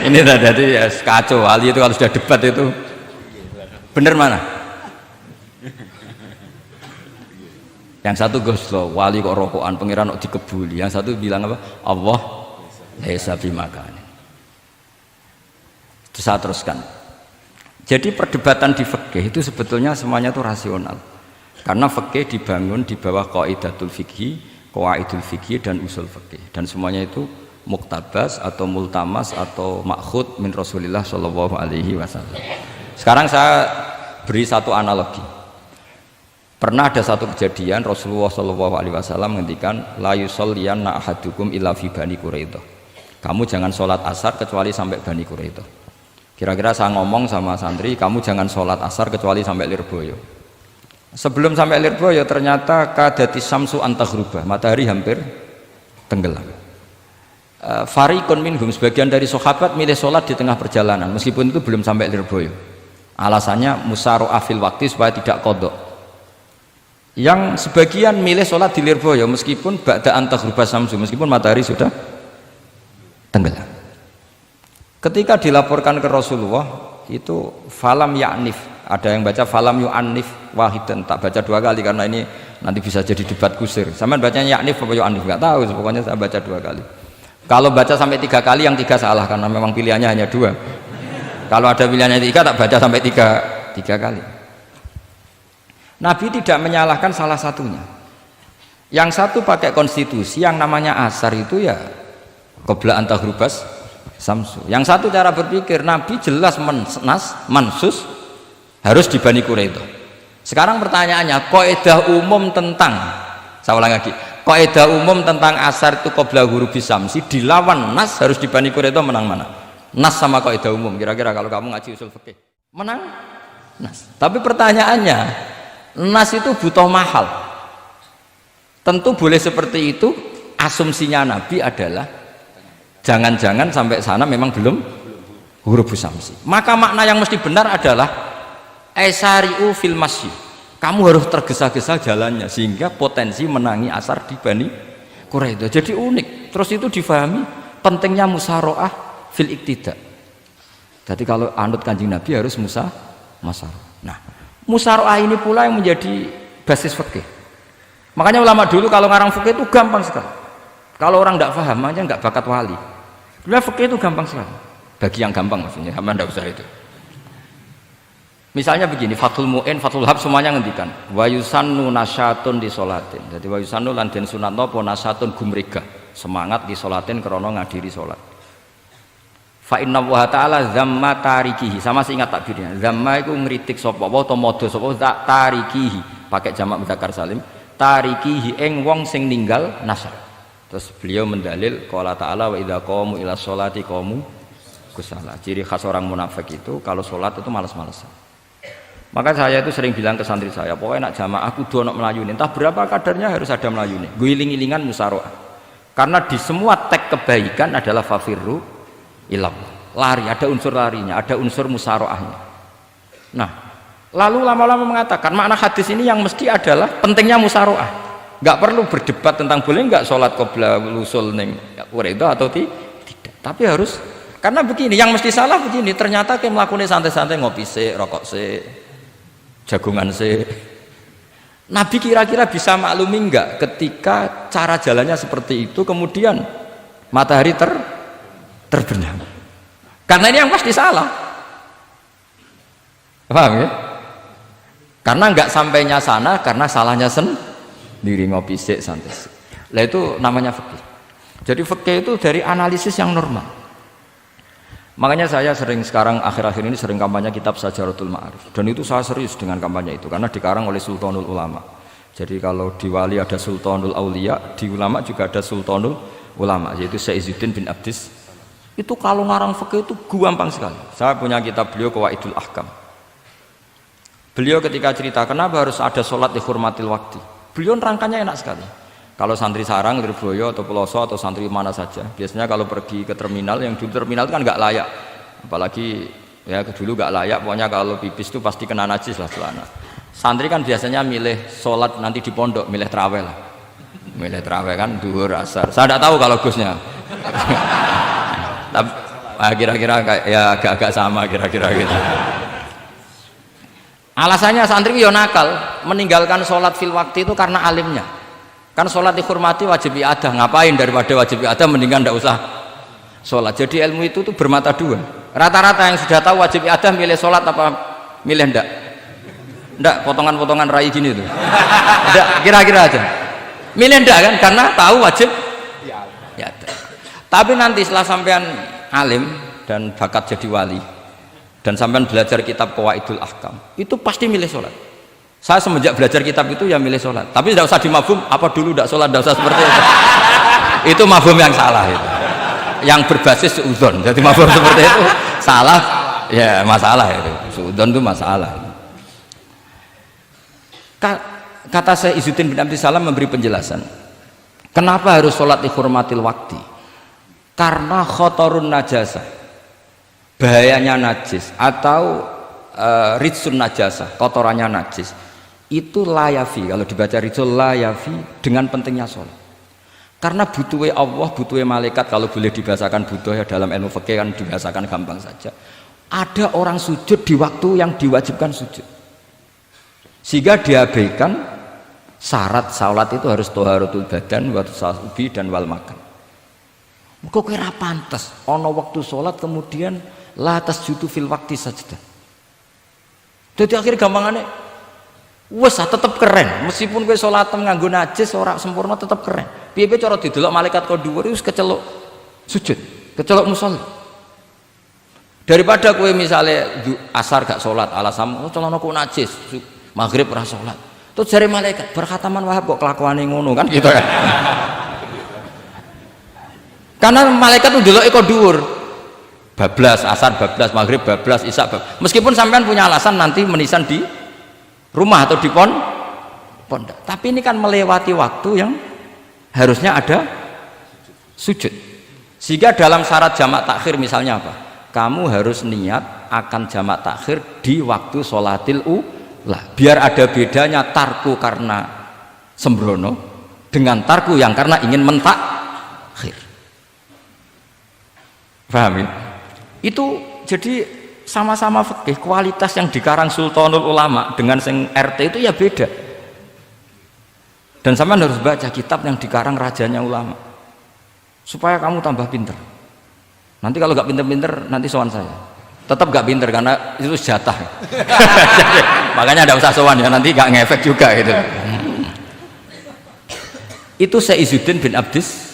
ini tadi ya kacau. Wali itu kalau sudah debat itu bener mana? Yang satu goslo wali kok rokokan pangeran kok dikebuli, yang satu bilang apa? Allah laisa bimakanin. Itu saya teruskan. Jadi perdebatan di fikih itu sebetulnya semuanya itu rasional, karena fikih dibangun di bawah qaidatul fikhi, qawaidul fikhi dan usul fikih, dan semuanya itu muktabas atau multamas atau makhud min Rasulillah Shallallahu Alaihi Wasallam. Sekarang saya beri satu analogi. Pernah ada satu kejadian Rasulullah Shallallahu Alaihi Wasallam menghentikan la yusolliyanna ahadukum illa fi Bani Quraidah. Kamu jangan sholat asar kecuali sampai Bani Quraidah. Kira-kira saya ngomong sama santri, kamu jangan sholat asar kecuali sampai Lirboyo. Sebelum sampai Lirboyo ternyata kadati samsu antaghruba, matahari hampir tenggelam. Fariqun minhum, sebagian dari sahabat milih sholat di tengah perjalanan meskipun itu belum sampai Lirboyo, alasannya musaro'ah fil waktu supaya tidak kodok. Yang sebagian milih sholat di Lirboyo meskipun ba'da antaghruba samsu, meskipun matahari sudah tenggelam. Ketika dilaporkan ke Rasulullah itu falam ya'nif, ada yang baca falam yu'annif wahidan, tak baca 2 kali karena ini nanti bisa jadi debat kusir. Sama bacanya ya'nif apa yu'annif nggak tahu, pokoknya saya baca 2 kali. Kalau baca sampai 3 kali yang 3 salah karena memang pilihannya hanya 2. Kalau ada pilihannya 3 tak baca sampai 3 kali. Nabi tidak menyalahkan salah satunya. Yang satu pakai konstitusi yang namanya asar itu ya qobla antahrubas samsu. Yang satu cara berpikir Nabi jelas mansus harus di Bani Quraidah. Sekarang pertanyaannya, kaidah umum tentang, saya ulang lagi, kaidah umum tentang asar itu qobla hurubis samsi dilawan nas harus di Bani Quraidah, menang mana? Nas sama kaidah umum. Kira-kira kalau kamu ngaji usul fikih menang nas. Tapi pertanyaannya, nas itu butuh mahal. Tentu boleh seperti itu. Asumsinya Nabi adalah jangan-jangan sampai sana memang belum hurufus samsi. Maka makna yang mesti benar adalah esariu fil masyi. Kamu harus tergesa-gesa jalannya sehingga potensi menangi asar di Bani Quraidah. Jadi unik. Terus itu difahami pentingnya musaroah fil iktida. Jadi kalau anut Kanjeng Nabi harus musaroah. Nah, musaroah ini pula yang menjadi basis fikih. Makanya ulama dulu kalau ngarang fikih itu gampang sekali. Kalau orang tidak paham aja nggak bakat wali. Sebenarnya fikih itu gampang sekali. Bagi yang gampang maksudnya, sama tidak usah itu. Misalnya begini, Fathul Mu'in, Fathul Hab semuanya ngendikan wa yusannu nasyatun di sholatin. Jadi wa yusannu lan den sunatno apa nasyatun gumregah, semangat di sholatin krana ngadiri salat. Fa inna wa ta'ala zamma tarikihi, sama sih ingat takbirnya. Zamma itu ngritik sapa wa ta modho sapa tarikihi, pakai jamak mudzakkar salim. Tarikihi ing wong sing ninggal nasar. Terus beliau mendalil qala ta'ala wa idza qamu ila sholati qamu kusala. Ciri khas orang munafik itu kalau sholat itu malas-malasan. Maka saya itu sering bilang ke santri saya, pokoknya nak jamaah kudu ono melayune, entah berapa kadarnya harus ada melayune. Guiling-ilingan musaroah. Karena di semua teks kebaikan adalah fafirru ilallah. Lari, ada unsur larinya, ada unsur musaroahnya. Nah, lalu lama-lama mengatakan makna hadis ini yang mesti adalah pentingnya musaroah. Nggak perlu berdebat tentang boleh nggak sholat qobla usul ning Quraidah atau tidak. Tapi harus, karena begini, yang mesti salah begini, ternyata kayak melakukan santai-santai ngopi se, rokok se, jagungan se. Nabi kira-kira bisa maklumi enggak ketika cara jalannya seperti itu kemudian matahari terbenam? Karena ini yang pasti salah. Paham ya? Karena enggak sampainya sana karena salahnya sendiri, ngopi se, santai se. Lah itu namanya fikih. Jadi fikih itu dari analisis yang normal. Makanya saya sering sekarang akhir-akhir ini sering kampanye kitab Sajaratul Ma'arif, dan itu saya serius dengan kampanye itu karena dikarang oleh Sultanul Ulama. Jadi kalau di wali ada Sultanul Aulia, di ulama juga ada Sultanul Ulama, yaitu Syekh Izzuddin bin Abdis Itu kalau ngarang fikih itu gampang sekali. Saya punya kitab beliau Qawaidul Ahkam. Beliau ketika cerita kenapa harus ada sholat dihormatil waktu, beliau nerangkannya enak sekali. Kalau santri sarang, Lirboyo atau Peloso atau santri mana saja, biasanya kalau pergi ke terminal, yang dulu terminal itu kan nggak layak, apalagi ya dulu nggak layak, pokoknya kalau pipis itu pasti kena najis lah celana. Santri kan biasanya milih sholat nanti di pondok, milih terawih lah, milih terawih kan duhur asar. Saya tidak tahu kalau Gusnya. Tapi kira-kira ya agak-agak sama kira-kira gitu. Alasannya santri yo nakal meninggalkan sholat fil waktu itu karena alimnya. Kan sholat dihormati wajib iadah, ngapain daripada wajib iadah mendingan tidak usah sholat. Jadi ilmu itu tuh bermata dua. Rata-rata yang sudah tahu wajib iadah milih sholat apa milih ndak? Ndak, potongan-potongan rai gini tuh. Ndak, kira-kira aja. Milih ndak kan karena tahu wajib iadah. Tapi nanti setelah sampean alim dan bakat jadi wali dan sampean belajar kitab Qawaidul Ahkam, itu pasti milih sholat. Saya semenjak belajar kitab itu ya milih sholat. Tapi tidak usah dimafhum, apa dulu tidak sholat, tidak usah seperti itu. Itu mafhum yang salah itu. Yang berbasis suudzon. Jadi mafhum seperti itu salah, ya masalah itu. Suudzon itu masalah. Kata saya Izzuddin bin Abdissalam memberi penjelasan. Kenapa harus sholat dihormatil waktu? Karena khotorun najasah, bahayanya najis atau ritsun najasah, kotorannya najis itu layafi, kalau dibaca ritsul layafi dengan pentingnya sholat. Karena butuhnya Allah, butuhnya malaikat, kalau boleh dibahasakan butuh ya dalam ilmu fikih kan dibahasakan gampang saja. Ada orang sujud di waktu yang diwajibkan sujud, sehingga diabaikan syarat sholat itu harus toharatul badan, waktu ubi dan wal makan. Kok kira pantas ono waktu sholat kemudian la tasjudu fil waktu sajdah. Jadi akhirnya gampangannya wes tetap keren meskipun kowe sholat nganggo najis ora sempurna tetap keren. Piye-piye cara didelok malaikat kok dhuwur wis keceluk sujud, keceluk musolli. Daripada kowe misalnya asar gak sholat alasan celana kok najis, maghrib ora sholat. Terus jare malaikat berkhataman Wahab kok kelakuane ngono kan gitu kan. Karena malaikat itu dulu ekor dhuwur, bablas asar, bablas maghrib, bablas isya, meskipun sampean punya alasan nanti menisan di rumah atau di pondok, tapi ini kan melewati waktu yang harusnya ada sujud. Sehingga dalam syarat jamak takhir misalnya apa? Kamu harus niat akan jamak takhir di waktu sholatil ula, biar ada bedanya tarku karena sembrono dengan tarku yang karena ingin mentakhir. Paham ya? Itu jadi sama-sama fikih, kualitas yang dikarang Sultanul Ulama dengan sing RT itu ya beda. Dan sampean harus baca kitab yang dikarang rajanya ulama supaya kamu tambah pinter. Nanti kalau gak pinter-pinter nanti sowan saya. Tetap gak pinter karena itu jatah. Makanya tidak usah sowan ya, nanti gak ngefek juga gitu. Itu Syekh Izzuddin bin Abdis.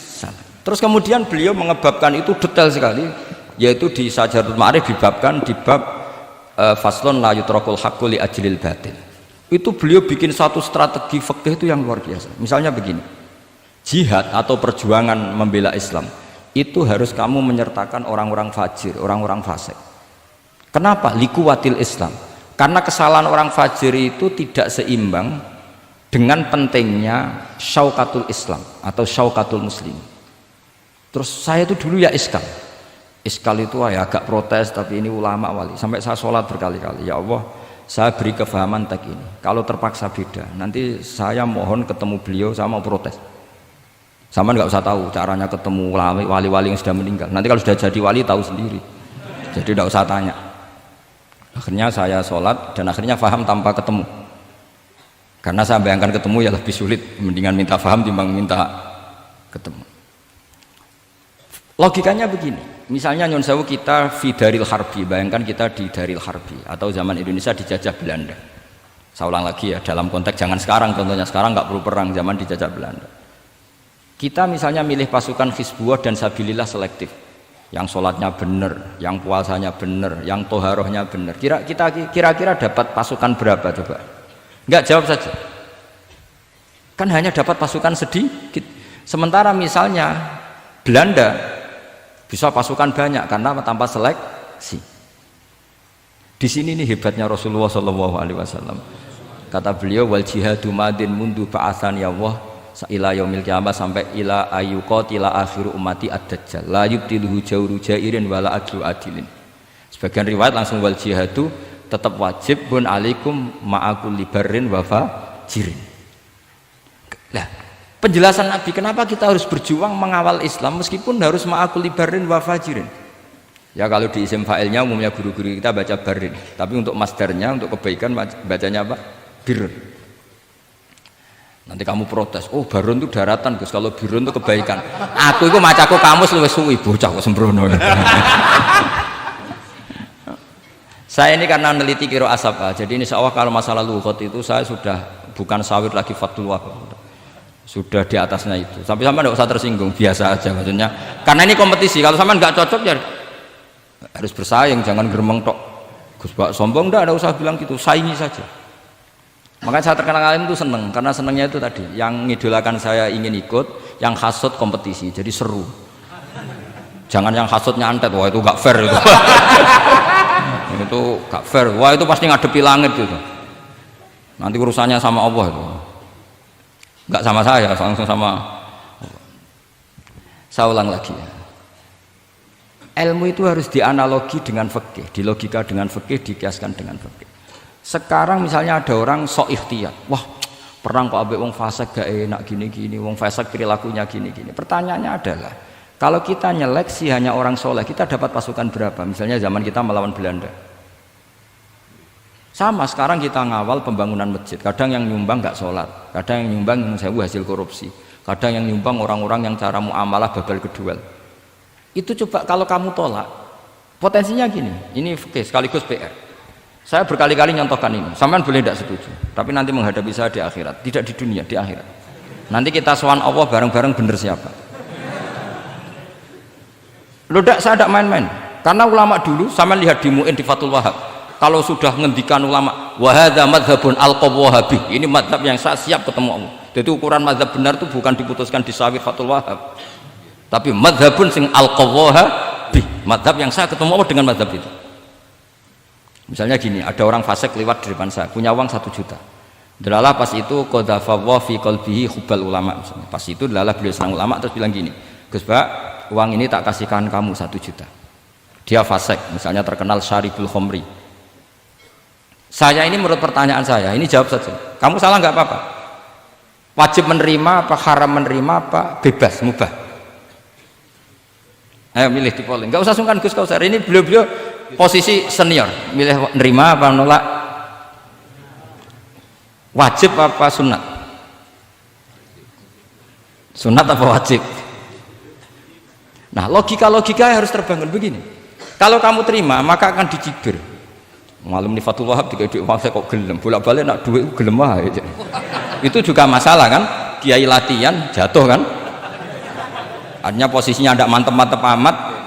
Terus kemudian beliau mengebabkan itu detail sekali, yaitu di Sajaratul Ma'arif dibabkan di bab faslon la yutrakul haqqu li ajlil batil. Itu beliau bikin satu strategi fikih itu yang luar biasa. Misalnya begini, jihad atau perjuangan membela Islam itu harus kamu menyertakan orang-orang fajir, orang-orang fasik. Kenapa? Likuwatil Islam. Karena kesalahan orang fajir itu tidak seimbang dengan pentingnya syaukatul Islam atau syaukatul muslim. Terus saya itu dulu ya iskal itu ya agak protes, tapi ini ulama wali, sampai saya sholat berkali-kali, ya Allah saya beri kefahaman tak ini, kalau terpaksa beda nanti saya mohon ketemu beliau, saya mau protes. Sama nggak usah tahu caranya ketemu wali-wali yang sudah meninggal, nanti kalau sudah jadi wali tahu sendiri, jadi nggak usah tanya. Akhirnya saya sholat dan akhirnya faham tanpa ketemu, karena saya bayangkan ketemu ya lebih sulit, mendingan minta faham timbang minta ketemu. Logikanya begini, misalnya Nyon Sewu kita di Daril Harbi, bayangkan kita di Daril Harbi atau zaman Indonesia dijajah Belanda. Saya ulang lagi ya, dalam konteks jangan sekarang, contohnya sekarang nggak perlu perang, zaman dijajah Belanda. Kita misalnya milih pasukan Hizbullah dan Sabilillah selektif, yang sholatnya benar, yang puasanya benar, yang toharohnya benar. Kira-kira dapat pasukan berapa coba? Nggak, jawab saja. Kan hanya dapat pasukan sedikit. Sementara misalnya Belanda Bisa pasukan banyak karena tanpa seleksi. Di sini nih hebatnya Rasulullah Shallallahu Alaihi Wasallam. Kata beliau, wal jihadu madin mundu ba'atsan ya Allah ila yaumil qiyamah sampai ila ayyuqatila akhiru ummati ad-dajjal la yubtiluhu jawru jairin wala adlu adilin. Sebagian riwayat langsung wal jihadu tetap wajib bun alaikum ma'akul libarin wa fajirin. Nah, penjelasan Nabi kenapa kita harus berjuang mengawal Islam meskipun harus ma'akul libarin wa fajirin. Ya kalau di isim fa'ilnya umumnya guru-guru kita baca barin, tapi untuk masdarnya untuk kebaikan bacanya apa? Birun. Nanti kamu protes, oh barun itu daratan Gus, kalau birun itu kebaikan. Aku itu macaku kamus luwih suwi bocah kok sembrono. Saya ini karena meneliti kiro asab, jadi insya Allah kalau masalah lughat itu saya sudah bukan sawir lagi Fathul Wahab, sudah di atasnya itu. Sampai sama tidak usah tersinggung, biasa aja maksudnya. Karena ini kompetisi, kalau sama nggak cocok ya harus bersaing, jangan geremeng tok. Gus Pak sombong tidak usah bilang gitu, saingi saja. Makanya saya terkenal alim itu seneng, karena senengnya itu tadi, yang ngidolakan saya ingin ikut, yang hasut kompetisi, jadi seru. Jangan yang hasut nyantet, wah itu gak fair itu. Itu gak fair, wah itu pasti ngadepi langit gitu. Nanti urusannya sama Allah itu. Gak sama saya, langsung sama Allah. Saya ulang lagi ya. Ilmu itu harus dianalogi dengan fikih, dilogika dengan fikih, dikiaskan dengan fikih. Sekarang misalnya ada orang sok ikhtiyat, wah perang kok ambek wong fasik gak enak gini-gini, wong fasik perilakunya gini-gini. Pertanyaannya adalah, kalau kita nyeleksi hanya orang soleh, kita dapat pasukan berapa? Misalnya zaman kita melawan Belanda. Sama sekarang kita ngawal pembangunan masjid, kadang yang nyumbang gak sholat, kadang yang nyumbang yang sewu hasil korupsi, kadang yang nyumbang orang-orang yang cara muamalah babal kedua. Itu coba kalau kamu tolak, potensinya gini, ini fikih sekaligus PR. Saya berkali-kali nyontohkan ini, sampean boleh tidak setuju, tapi nanti menghadapi saya di akhirat, tidak di dunia, di akhirat. Nanti kita sowan Allah bareng-bareng bener siapa. Loh tidak, saya tidak main-main, karena ulama dulu, sampean lihat di Mu'in di Fathul Wahab, kalau sudah ngendikan ulama, wahadha madhabun al-qawwahabi, ini madhab yang saya siap ketemu Allah. Jadi ukuran madhab benar itu bukan diputuskan di sawit Fathul Wahab, tapi madhabun sing al-qawwahabi, madhab yang saya ketemu Allah dengan madhab itu. Misalnya gini, ada orang fasik lewat di depan saya, punya uang 1 juta. Delalah pas itu qadhafallahu fi qalbihi hubbal ulama. Misalnya. Pas itu delalah beliau senang ulama terus bilang gini, Gus Pak, uang ini tak kasihkan kamu 1 juta. Dia fasik, misalnya terkenal syaribul khomri. Saya ini menurut pertanyaan saya, ini jawab saja. Kamu salah nggak apa-apa. Wajib menerima apa haram menerima apa bebas mubah. Ayo milih di polling. Nggak usah sungkan Gus Kausar. Ini beliau posisi senior, milih nerima apa nolak, wajib apa sunat, sunat apa wajib. Nah logika harus terbangun begini, kalau kamu terima maka akan dicibir malam di Fathul Wahab tiga duit uang saya kok gelem bolak balik nak duit gelem aja. Itu juga masalah kan, kiai latihan jatuh kan, artinya posisinya tidak mantep-mantep amat.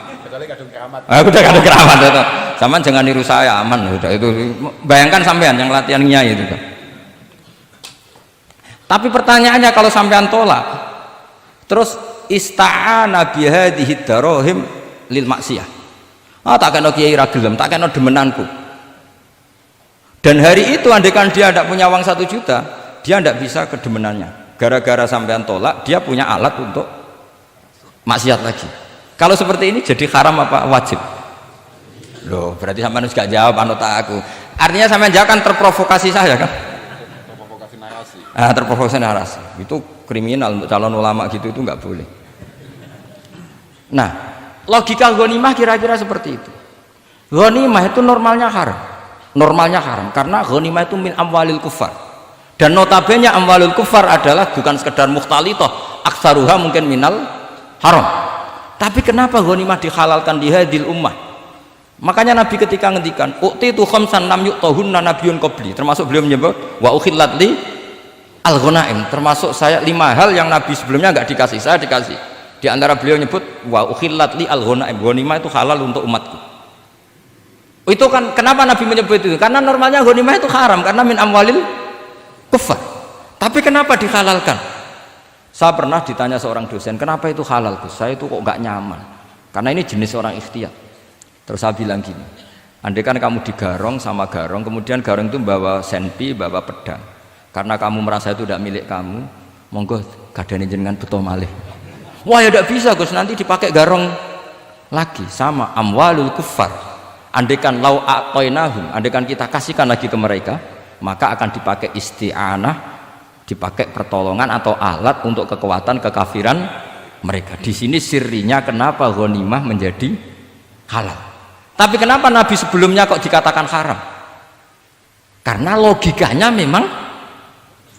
Udah kadang keramat itu. Saman jangan niru saya, aman udah itu. Bayangkan sampean yang latihan nyai itu kan. Tapi pertanyaannya kalau sampean tolak, terus ista'ana bihadhihi darahim lil maksiyah. Tak kena kiai ra gelem, tak kena demenanku. Dan hari itu andaikan dia tidak punya uang 1 juta, dia tidak bisa kedemenannya. Gara-gara sampean tolak, dia punya alat untuk maksiat lagi. Kalau seperti ini jadi haram apa wajib? Loh, berarti sampean harus gak jawab anut aku. Artinya sampean jawab kan terprovokasi saya kan? Terprovokasi narasi. Terprovokasi narasi. Itu kriminal untuk calon ulama gitu itu nggak boleh. Nah, logika ghanimah kira-kira seperti itu. Ghanimah itu normalnya haram. Normalnya haram karena ghanimah itu min amwalil kufar. Dan notabene amwalul kufar adalah bukan sekedar mukhtalithah, aksaruha mungkin minal haram. Tapi kenapa ghanimah dihalalkan di hadil ummah? Makanya Nabi ketika ngendikan uqtitu khamsan lam yu'tahunna nabiyyun qabli, termasuk beliau menyebut wa ukhillat li al-ghanaim, termasuk saya 5 hal yang Nabi sebelumnya enggak dikasih, saya dikasih. Di antara beliau nyebut wa ukhillat li al-ghanaim, ghanimah itu halal untuk umatku. Itu kan kenapa Nabi menyebut itu? Karena normalnya ghanimah itu haram karena min amwalil kufar. Tapi kenapa dihalalkan? Saya pernah ditanya seorang dosen, kenapa itu halal Gus? Saya itu kok gak nyaman. Karena ini jenis orang ikhtiyat. Terus saya bilang gini, andai kan kamu digarong sama garong, kemudian garong itu bawa senpi, bawa pedang. Karena kamu merasa itu tidak milik kamu, monggo gadane jenengan beto malih. Wah ya tidak bisa Gus, nanti dipakai garong lagi. Sama amwalul kuffar. Andai kan lau aqainahum, andai kan kita kasihkan lagi ke mereka, maka akan dipakai isti'anah, dipakai pertolongan atau alat untuk kekuatan kekafiran mereka. Di sini sirinya kenapa ghanimah menjadi halal. Tapi kenapa Nabi sebelumnya kok dikatakan haram? Karena logikanya memang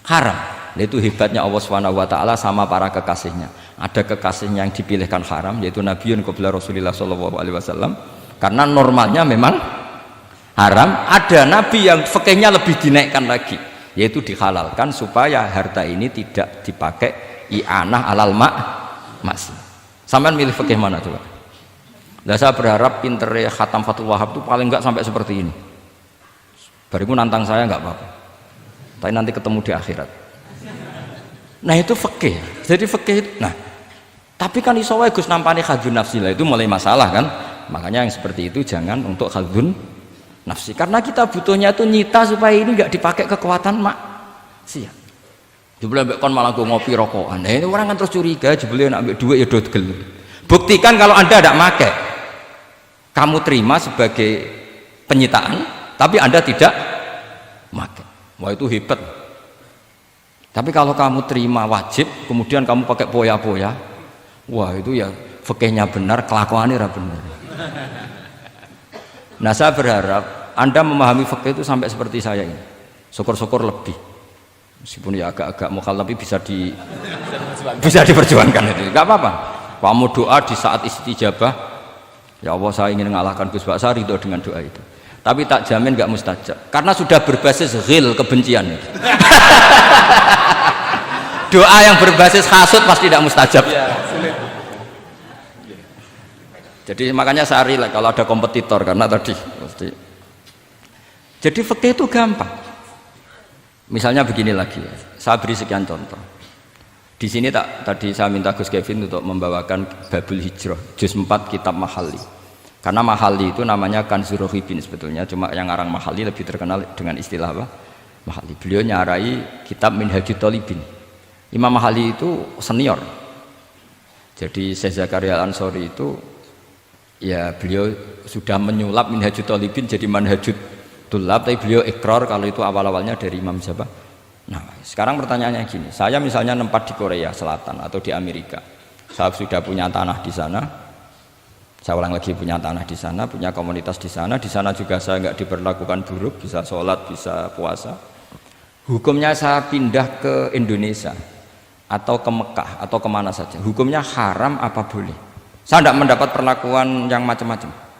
haram. Itu hebatnya Allah SWT sama para kekasihnya. Ada kekasihnya yang dipilihkan haram, yaitu Nabiun qabla Rasulullah SAW, karena normalnya memang haram. Ada Nabi yang fikihnya lebih dinaikkan lagi, yaitu dihalalkan supaya harta ini tidak dipakai i'anah alal maksi. Sampean milih fikih mana coba? Nah, saya berharap pinternya Khatam Fathul Wahab itu paling enggak sampai seperti ini. Bariku nantang saya enggak apa-apa, tapi nanti ketemu di akhirat. Nah itu fikih. Jadi fikih itu, nah tapi kan iso wae Gus nampani khadzun nafsi lah, itu mulai masalah kan. Makanya yang seperti itu jangan untuk khadzun nafsi, karena kita butuhnya itu nyita supaya ini enggak dipakai kekuatan maksiat. Jebule mbek kon malah ngopi rokokan. Nah, ini orang kan terus curiga, jebule nek ambek duit ya do gel. Buktikan kalau Anda tidak pakai, kamu terima sebagai penyitaan, tapi Anda tidak pakai. Wah itu hebat. Tapi kalau kamu terima wajib, kemudian kamu pakai poya-poya, wah itu ya fikihnya benar, kelakuannya benar. Nah saya berharap Anda memahami fikih itu sampai seperti saya ini. Syukur-syukur lebih. Meskipun ya agak-agak mukhalaf, tapi bisa diperjuangkan itu. Enggak apa-apa. Kamu doa di saat istijabah, ya Allah saya ingin mengalahkan Gus Baksa, ridho dengan doa itu. Tapi tak jamin enggak mustajab, karena sudah berbasis ghil, kebencian. Doa yang berbasis hasud pasti tidak mustajab. Jadi makanya saya relax kalau ada kompetitor, karena tadi pasti. Jadi fikih itu gampang. Misalnya begini lagi, saya beri sekian contoh. Di sini tadi saya minta Gus Kevin untuk membawakan Babul Hijrah, juz 4 kitab Mahalli. Karena Mahalli itu namanya Kanzur Rohibin sebetulnya, cuma yang ngarang Mahalli lebih terkenal dengan istilah apa? Mahalli. Beliau nyarai kitab Minhajut Thalibin. Imam Mahalli itu senior. Jadi Syekh Zakaria Al-Ansori itu ya beliau sudah menyulap Minhajut Thalibin jadi Manhajut Tulab, tapi beliau ikrar kalau itu awal-awalnya dari Imam siapa? Nah, sekarang pertanyaannya gini, saya misalnya nempat di Korea Selatan atau di Amerika, saya sudah punya tanah di sana, saya ulang lagi punya tanah di sana, punya komunitas di sana juga saya nggak diperlakukan buruk, bisa sholat, bisa puasa. Hukumnya saya pindah ke Indonesia atau ke Mekah atau kemana saja, hukumnya haram apa boleh? Saya tidak mendapat perlakuan yang macam-macam.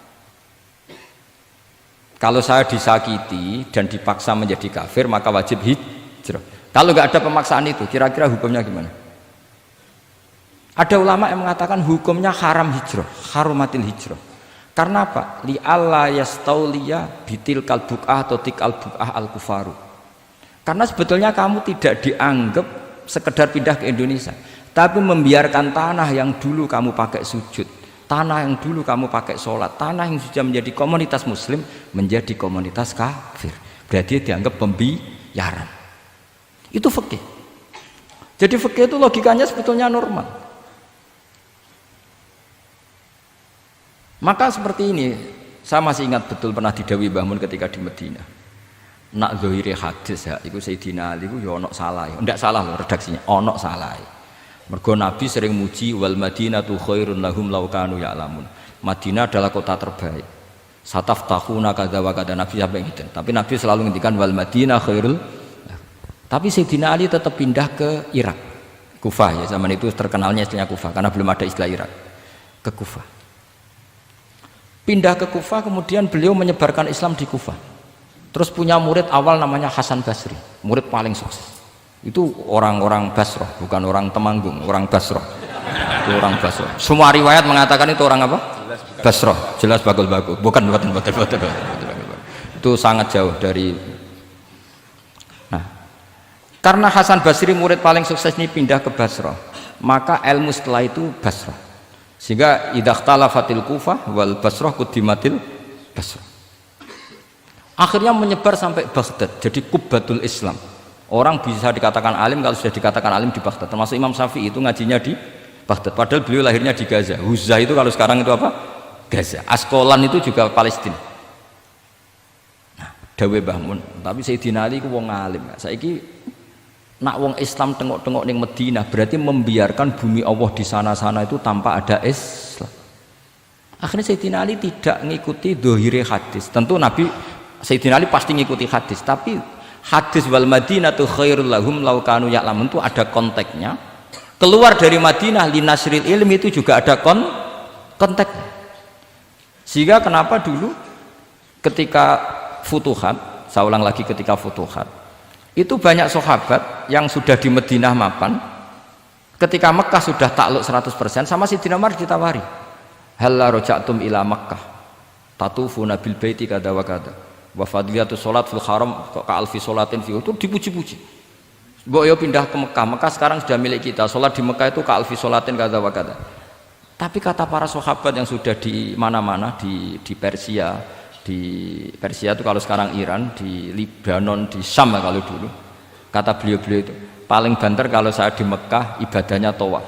Kalau saya disakiti dan dipaksa menjadi kafir, maka wajib hijrah. Kalau nggak ada pemaksaan itu, kira-kira hukumnya gimana? Ada ulama yang mengatakan hukumnya haram hijrah, harumatil hijrah. Karena apa? Li alla yastauliya bitil kalbuqah atau tikal buqah al kufaru. Karena sebetulnya kamu tidak dianggap sekedar pindah ke Indonesia, tapi membiarkan tanah yang dulu kamu pakai sujud, tanah yang dulu kamu pakai sholat, tanah yang sudah menjadi komunitas muslim menjadi komunitas kafir. Berarti dianggap pembiaran. Itu fikih. Jadi fikih itu logikanya sebetulnya normal. Maka seperti ini, saya masih ingat betul pernah didhawuhi Mbah Mun ketika di Madinah. Nak zahire hadis ya, iku Sayyidina Ali iku ya ono salah. Ndak salah loh redaksinya, ono salah. Mergo Nabi sering muji wal Madinatu khairun lahum law kanu ya'lamun. Madinah adalah kota terbaik. Sataftahuna kadza wa kadza, Nabi sampai gitu. Tapi Nabi selalu ngendikan wal Madinah khairul. Tapi Sayyidina Ali tetap pindah ke Irak, Kufah ya, zaman itu terkenalnya istilahnya Kufah karena belum ada istilah Irak, ke Kufah. Pindah ke Kufah, kemudian beliau menyebarkan Islam di Kufah. Terus punya murid awal namanya Hasan Basri, murid paling sukses. Itu orang-orang Basrah, bukan orang Temanggung, orang Basrah. Itu orang Basrah. Semua riwayat mengatakan itu orang apa? Basrah, jelas bagul-bagul. Bukan. Itu sangat jauh dari. Karena Hasan Basri murid paling sukses ini pindah ke Basrah, maka ilmu setelah itu Basrah. Sehingga idza ikhtalafatil Kufah wal Basrah quddimatil Basrah. Akhirnya menyebar sampai Baghdad, jadi Qubbatul Islam. Orang bisa dikatakan alim kalau sudah dikatakan alim di Baghdad. Termasuk Imam Syafi'i itu ngajinya di Baghdad. Padahal beliau lahirnya di Gaza. Huzah itu kalau sekarang itu apa? Gaza. Askolan itu juga Palestina. Nah, dawe bangun. Tapi Sayyidina Ali ku wong alim. Saiki nak wong Islam tengok-tengok ning Madinah berarti membiarkan bumi Allah di sana-sana itu tanpa ada Islam. Akhirnya Sayyidina Ali tidak mengikuti dohire hadis. Tentu Nabi Sayyidina Ali pasti mengikuti hadis, tapi hadis wal Madinatu khairul lahum law kanu ya'lamun itu ada konteksnya. Keluar dari Madinah linasril ilmi itu juga ada konteks. Sehingga kenapa dulu ketika futuhat, saya ulang lagi ketika futuhat, itu banyak sahabat yang sudah di Madinah mapan, ketika Mekah sudah takluk 100% sama Sayyidina Umar ditawari, halla raja'tum ila Makkah tatufuna bil baiti kada wa kada wa fadliyatu sholat fil haram ka alfi sholatin fi, itu dipuji-puji. Mbok yo pindah ke Mekah, Mekah sekarang sudah milik kita, sholat di Mekah itu ka alfi sholatin kada wa kada. Tapi kata para sahabat yang sudah di mana-mana, di Persia itu kalau sekarang Iran, di Lebanon, di Syam kalau dulu, kata beliau-beliau itu paling banter kalau saya di Mekah ibadahnya tawaf,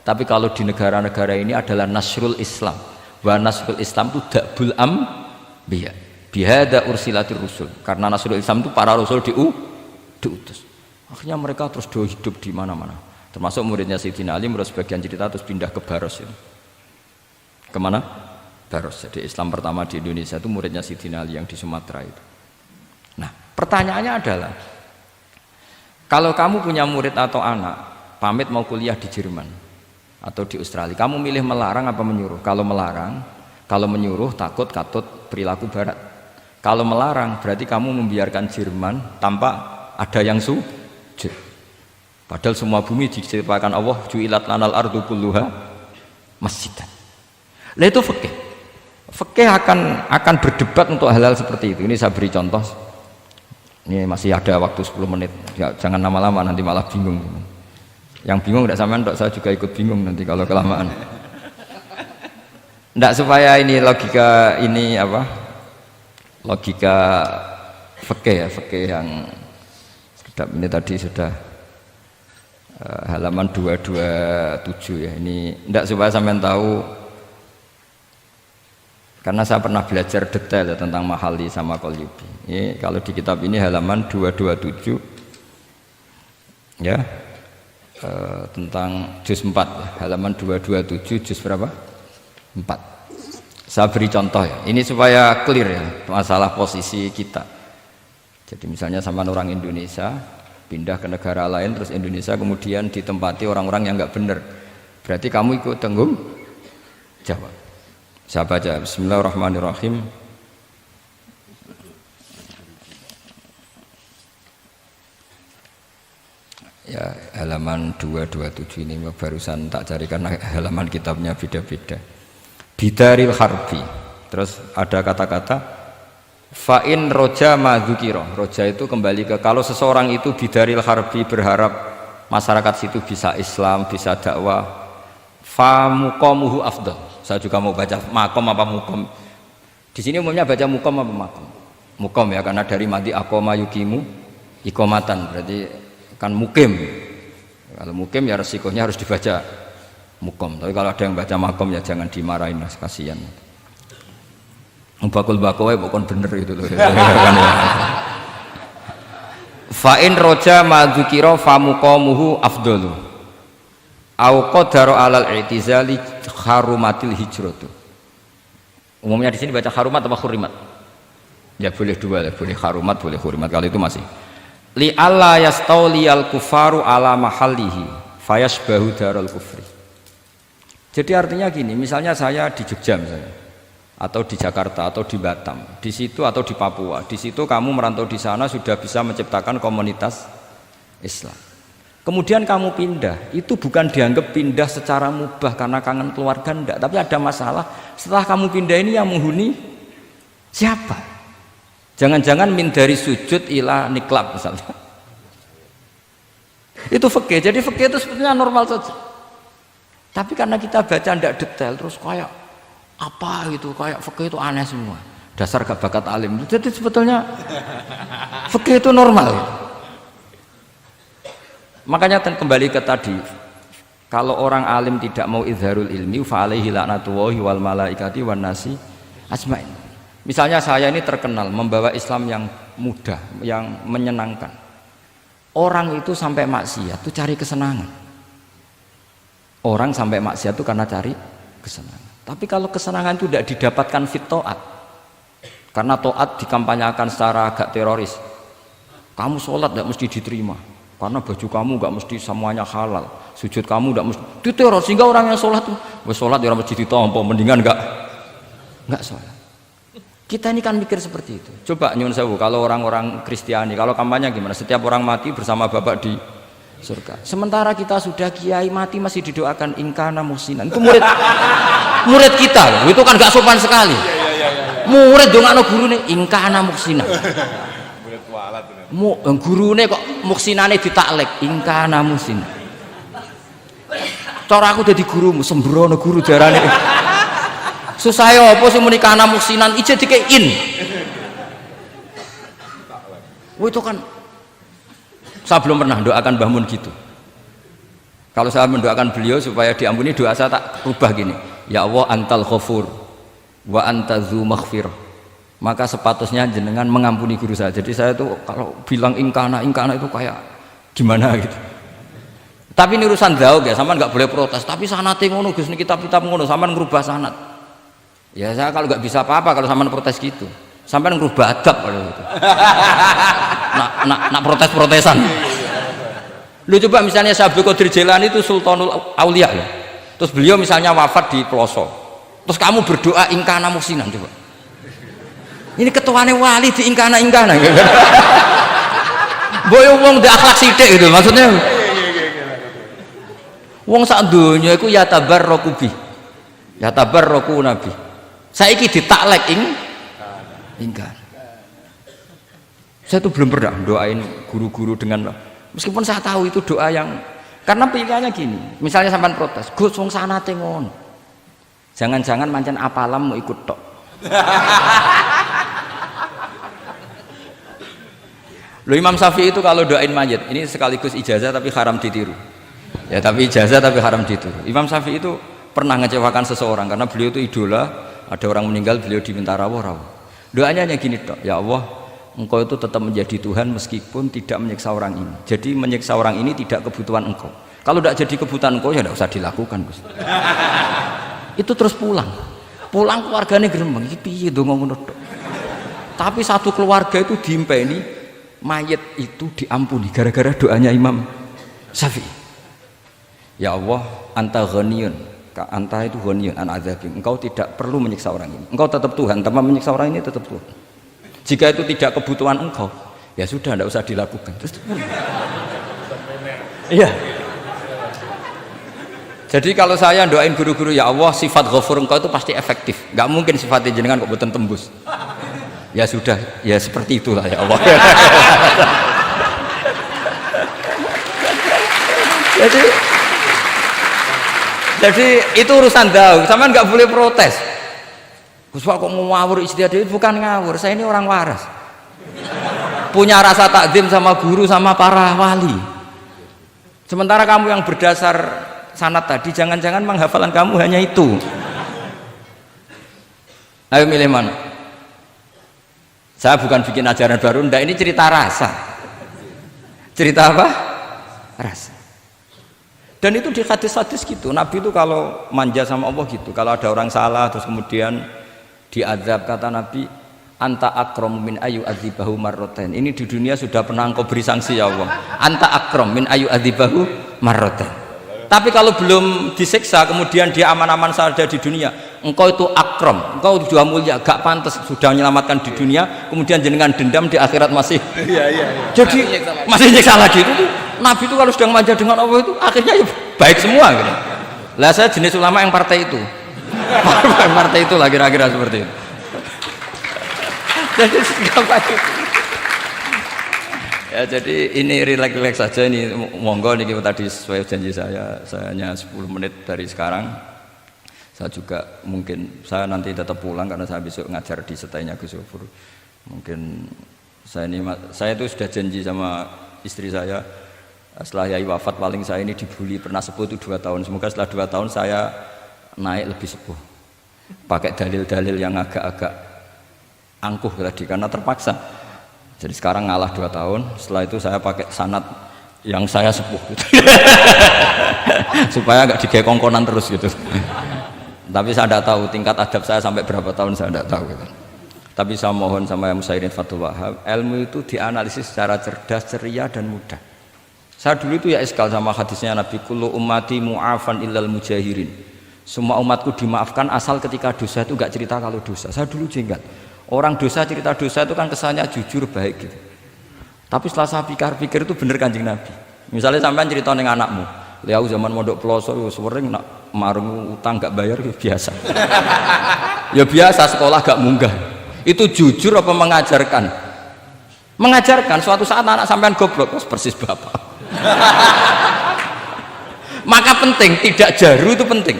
tapi kalau di negara-negara ini adalah nasrul Islam. Wa nasrul Islam itu da'bul ambiya bihada ursilatir rusul, karena nasrul Islam itu para rasul diutus. Akhirnya mereka terus hidup di mana-mana, termasuk muridnya Sayyidina Ali. Menurut sebagian cerita terus pindah ke Baros itu. Kemana? Baros. Jadi Islam pertama di Indonesia itu muridnya Sayyidina Ali yang di Sumatera itu. Nah, pertanyaannya adalah, kalau kamu punya murid atau anak pamit mau kuliah di Jerman atau di Australia, kamu milih melarang apa menyuruh? Kalau melarang, kalau menyuruh takut katut perilaku barat. Kalau melarang berarti kamu membiarkan Jerman tanpa ada yang sujud. Padahal semua bumi diciptakan Allah, ju'ilat lanal ardu kulluha masjidan. Lah itu fikih. Fikih akan berdebat untuk hal-hal seperti itu. Ini saya beri contoh. Ini masih ada waktu 10 menit. Ya, jangan lama-lama nanti malah bingung. Yang bingung tidak sampean, saya juga ikut bingung nanti kalau kelamaan. Tidak, supaya ini logika ini apa? Logika fikih ya, fikih yang sedap ini tadi sudah halaman 227 ya. Ini tidak, supaya sampean tahu, karena saya pernah belajar detail ya, tentang Mahalli sama Qalyubi. Ini kalau di kitab ini halaman 227 ya, tentang juz 4 ya, halaman 227 juz berapa? 4. Saya beri contoh ya, ini supaya clear ya masalah posisi kita. Jadi misalnya sama orang Indonesia pindah ke negara lain, terus Indonesia kemudian ditempati orang-orang yang nggak benar, berarti kamu ikut tanggung jawab. Saya baca, Bismillahirrahmanirrahim. Ya, halaman 227 ini barusan tak cari karena halaman kitabnya beda-beda. Bidaril harbi, terus ada kata-kata fa'in roja madzukiro. Roja itu kembali ke, kalau seseorang itu bidaril harbi berharap masyarakat situ bisa Islam, bisa dakwah, fa muqamuhu afdal. Saya juga mau baca makom apa mukom. Di sini umumnya baca mukom apa makom. Mukom ya, karena dari mati akoma yukimu ikomatan, berarti kan mukim. Kalau mukim ya resikonya harus dibaca mukom, tapi kalau ada yang baca makom ya jangan dimarahin, mas, kasihan. Bakul bakowe bukan bener itu loh. Fa'in roja madzukiro famuqamuhu afdalu au qadara alal i'tizali harumatil hijratu. Umumnya di sini baca harumat atau hurimat? Ya boleh dua, boleh harumat, boleh hurimat. Kalau itu masih li alla yastauliyal kufaru ala mahallihi fayasbahu darul kufri. Jadi artinya gini, misalnya saya di Jogja misalnya, atau di Jakarta, atau di Batam, di situ atau di Papua, di situ kamu merantau di sana sudah bisa menciptakan komunitas Islam. Kemudian kamu pindah, itu bukan dianggap pindah secara mubah karena kangen keluarga, enggak, tapi ada masalah. Setelah kamu pindah ini yang menghuni siapa? Jangan-jangan min dari sujud ila niklab misalnya. Itu fikih. Jadi fikih itu sebetulnya normal saja. Tapi karena kita baca tidak detail, terus kayak apa gitu, kayak fikih itu aneh semua. Dasar gak bakat alim. Jadi sebetulnya fikih itu normal. Makanya kembali ke tadi, kalau orang alim tidak mau izharul ilmi, fa alaihi la'natullahi wal malaikati wan nasi ajmain. Misalnya saya ini terkenal membawa Islam yang mudah, yang menyenangkan. Orang itu sampai maksiat itu cari kesenangan. Orang sampai maksiat itu karena cari kesenangan. Tapi kalau kesenangan itu tidak didapatkan fit to'at, karena to'at dikampanyakan secara agak teroris. Kamu sholat tidak mesti diterima, karena baju kamu nggak mesti semuanya halal, sujud kamu nggak mesti diteror, sehingga orang yang sholat tuh, sholat di orang mesti ditompo, mendingan nggak sholat. Kita ini kan mikir seperti itu. Coba nyun sewu, kalau orang-orang Kristiani, kalau kampanye gimana? Setiap orang mati bersama Bapak di surga. Sementara kita sudah kiai mati masih didoakan ingkana musinan. Itu murid kita, itu kan gak sopan sekali. Murid dong anak guru nih ingkana musinan. Guru nih kok muksinane ditaklek ingkana musinan. Cara aku jadi gurumu sembrono guru jarane. Susah ya apa sih menikah anak muksinan ije dikein. Itu kan saya belum pernah doakan Mbah Mun gitu. Kalau saya mendoakan beliau supaya diampuni, doa saya tak rubah gini, ya Allah antal ghafur wa antazu maghfir, maka sepatutnya jenengan mengampuni guru saya. Jadi saya tuh kalau bilang ingkana itu kayak gimana gitu. Tapi ini urusan jauh ya, sampean nggak boleh protes. Tapi sanate ngono Gus, kitab-kitab ngono, sampean ngerubah sanad. Ya saya kalau nggak bisa apa-apa kalau sampean protes gitu. Sampean ngerubah adab kalau gitu. Nak protes-protesan. Lu coba misalnya Syekh Abdul Qadir Jailani itu Sultanul Aulia ya. Terus beliau misalnya wafat di Ploso. Terus kamu berdoa ingkana musinan coba. Ini ketuane wali di ingkana. Boyo wong ndek akhlak sithik gitu maksudnya. Wong sak donya iku ya tabarraku bi. Ya tabarraku nabi. Saiki ditaklek ingkar. Saya tuh belum pernah doain guru-guru dengan, meskipun saya tahu itu doa yang, karena pilihannya gini, misalnya sampean protes, Gus wong sanate ngono. Jangan-jangan mancen apalam mau ikut tok. Loh Imam Syafi'i itu kalau doain mayit, ini sekaligus ijazah tapi haram ditiru. Ya tapi ijazah tapi haram ditiru. Imam Syafi'i itu pernah ngecewakan seseorang karena beliau itu idola. Ada orang meninggal, beliau diminta rawuh. Doanya hanya gini toh, ya Allah, Engkau itu tetap menjadi Tuhan meskipun tidak menyiksa orang ini. Jadi menyiksa orang ini tidak kebutuhan Engkau. Kalau tidak jadi kebutuhan Engkau ya tidak usah dilakukan, Gus. Itu terus pulang keluarganya gremeng, iki piye ndonga ngono tok. Tapi satu keluarga itu diimpeni, mayit itu diampuni gara-gara doanya Imam Syafi'i. Ya Allah, anta ghaniyun. Anta itu ghaniyun an adzabim. Engkau tidak perlu menyiksa orang ini. Engkau tetap Tuhan, tanpa menyiksa orang ini tetap Tuhan. Jika itu tidak kebutuhan engkau, ya sudah tidak usah dilakukan. Terus iya. Jadi kalau saya doain guru-guru, ya Allah sifat ghafur engkau itu pasti efektif. Gak mungkin sifatnya jenengan kok boten tembus. Ya sudah, ya seperti itulah ya Allah. Jadi itu urusan jauh, sama nggak boleh protes. Gus Pak kok mau ngawur ijtihad, bukan ngawur, saya ini orang waras. Punya rasa takzim sama guru sama para wali. Sementara kamu yang berdasar sanad tadi, jangan-jangan menghafalan kamu hanya itu. Ayo milih mana? Saya bukan bikin ajaran baru, ndak, ini cerita rasa. Cerita apa? Rasa. Dan itu di hadis-hadis gitu, Nabi itu kalau manja sama Allah gitu, kalau ada orang salah terus kemudian diazab, kata Nabi, anta akram min ayu adzibahu marroten. Ini di dunia sudah pernah engkau beri sanksi ya Allah, anta akram min ayu adzibahu marroten. Tapi kalau belum disiksa kemudian dia aman-aman saja di dunia, engkau itu akram, engkau sudah mulia, gak pantas, sudah menyelamatkan di dunia, kemudian jenengan dendam di akhirat masih jadi masih nyiksa lagi. Itu Nabi itu kalau sedang manja dengan Allah itu akhirnya ya baik semua gitu. Lah saya jenis ulama yang partai itu. Partai itu lah kira-kira seperti itu. Jadi Ya jadi ini relax saja ini, monggo nih tadi sesuai janji saya hanya 10 menit dari sekarang. Saya juga mungkin saya nanti tetap pulang karena saya besok ngajar di setainya Gus Yofur. Mungkin saya itu sudah janji sama istri saya setelah Yai wafat paling saya ini dibully pernah sepuh itu 2 tahun. Semoga setelah 2 tahun saya naik lebih sepuh. Pakai dalil-dalil yang agak-agak angkuh tadi karena terpaksa. Jadi sekarang ngalah 2 tahun, setelah itu saya pakai sanad yang saya sepuh gitu. Supaya agak digaya kongkonan terus gitu. Tapi saya tidak tahu tingkat adab saya sampai berapa tahun, saya tidak tahu gitu. Tapi saya mohon sama yang Musairin Fathul Wahab, ilmu itu dianalisis secara cerdas, ceria dan mudah. Saya dulu itu ya eskal sama hadisnya Nabi, kullu ummati mu'afan illal mujahirin. Semua umatku dimaafkan asal ketika dosa itu enggak cerita kalau dosa. Saya dulu jenggat. Orang dosa cerita dosa itu kan kesannya jujur baik gitu. Tapi setelah saya pikir itu bener Kanjeng Nabi. Misalnya sampean cerita ning anakmu, lihat zaman mondok peloso sering nak marung utang gak bayar ya biasa. Ya biasa sekolah gak munggah. Itu jujur apa mengajarkan? Mengajarkan. Suatu saat anak sampean goblok persis bapak. Maka penting tidak jaru itu penting.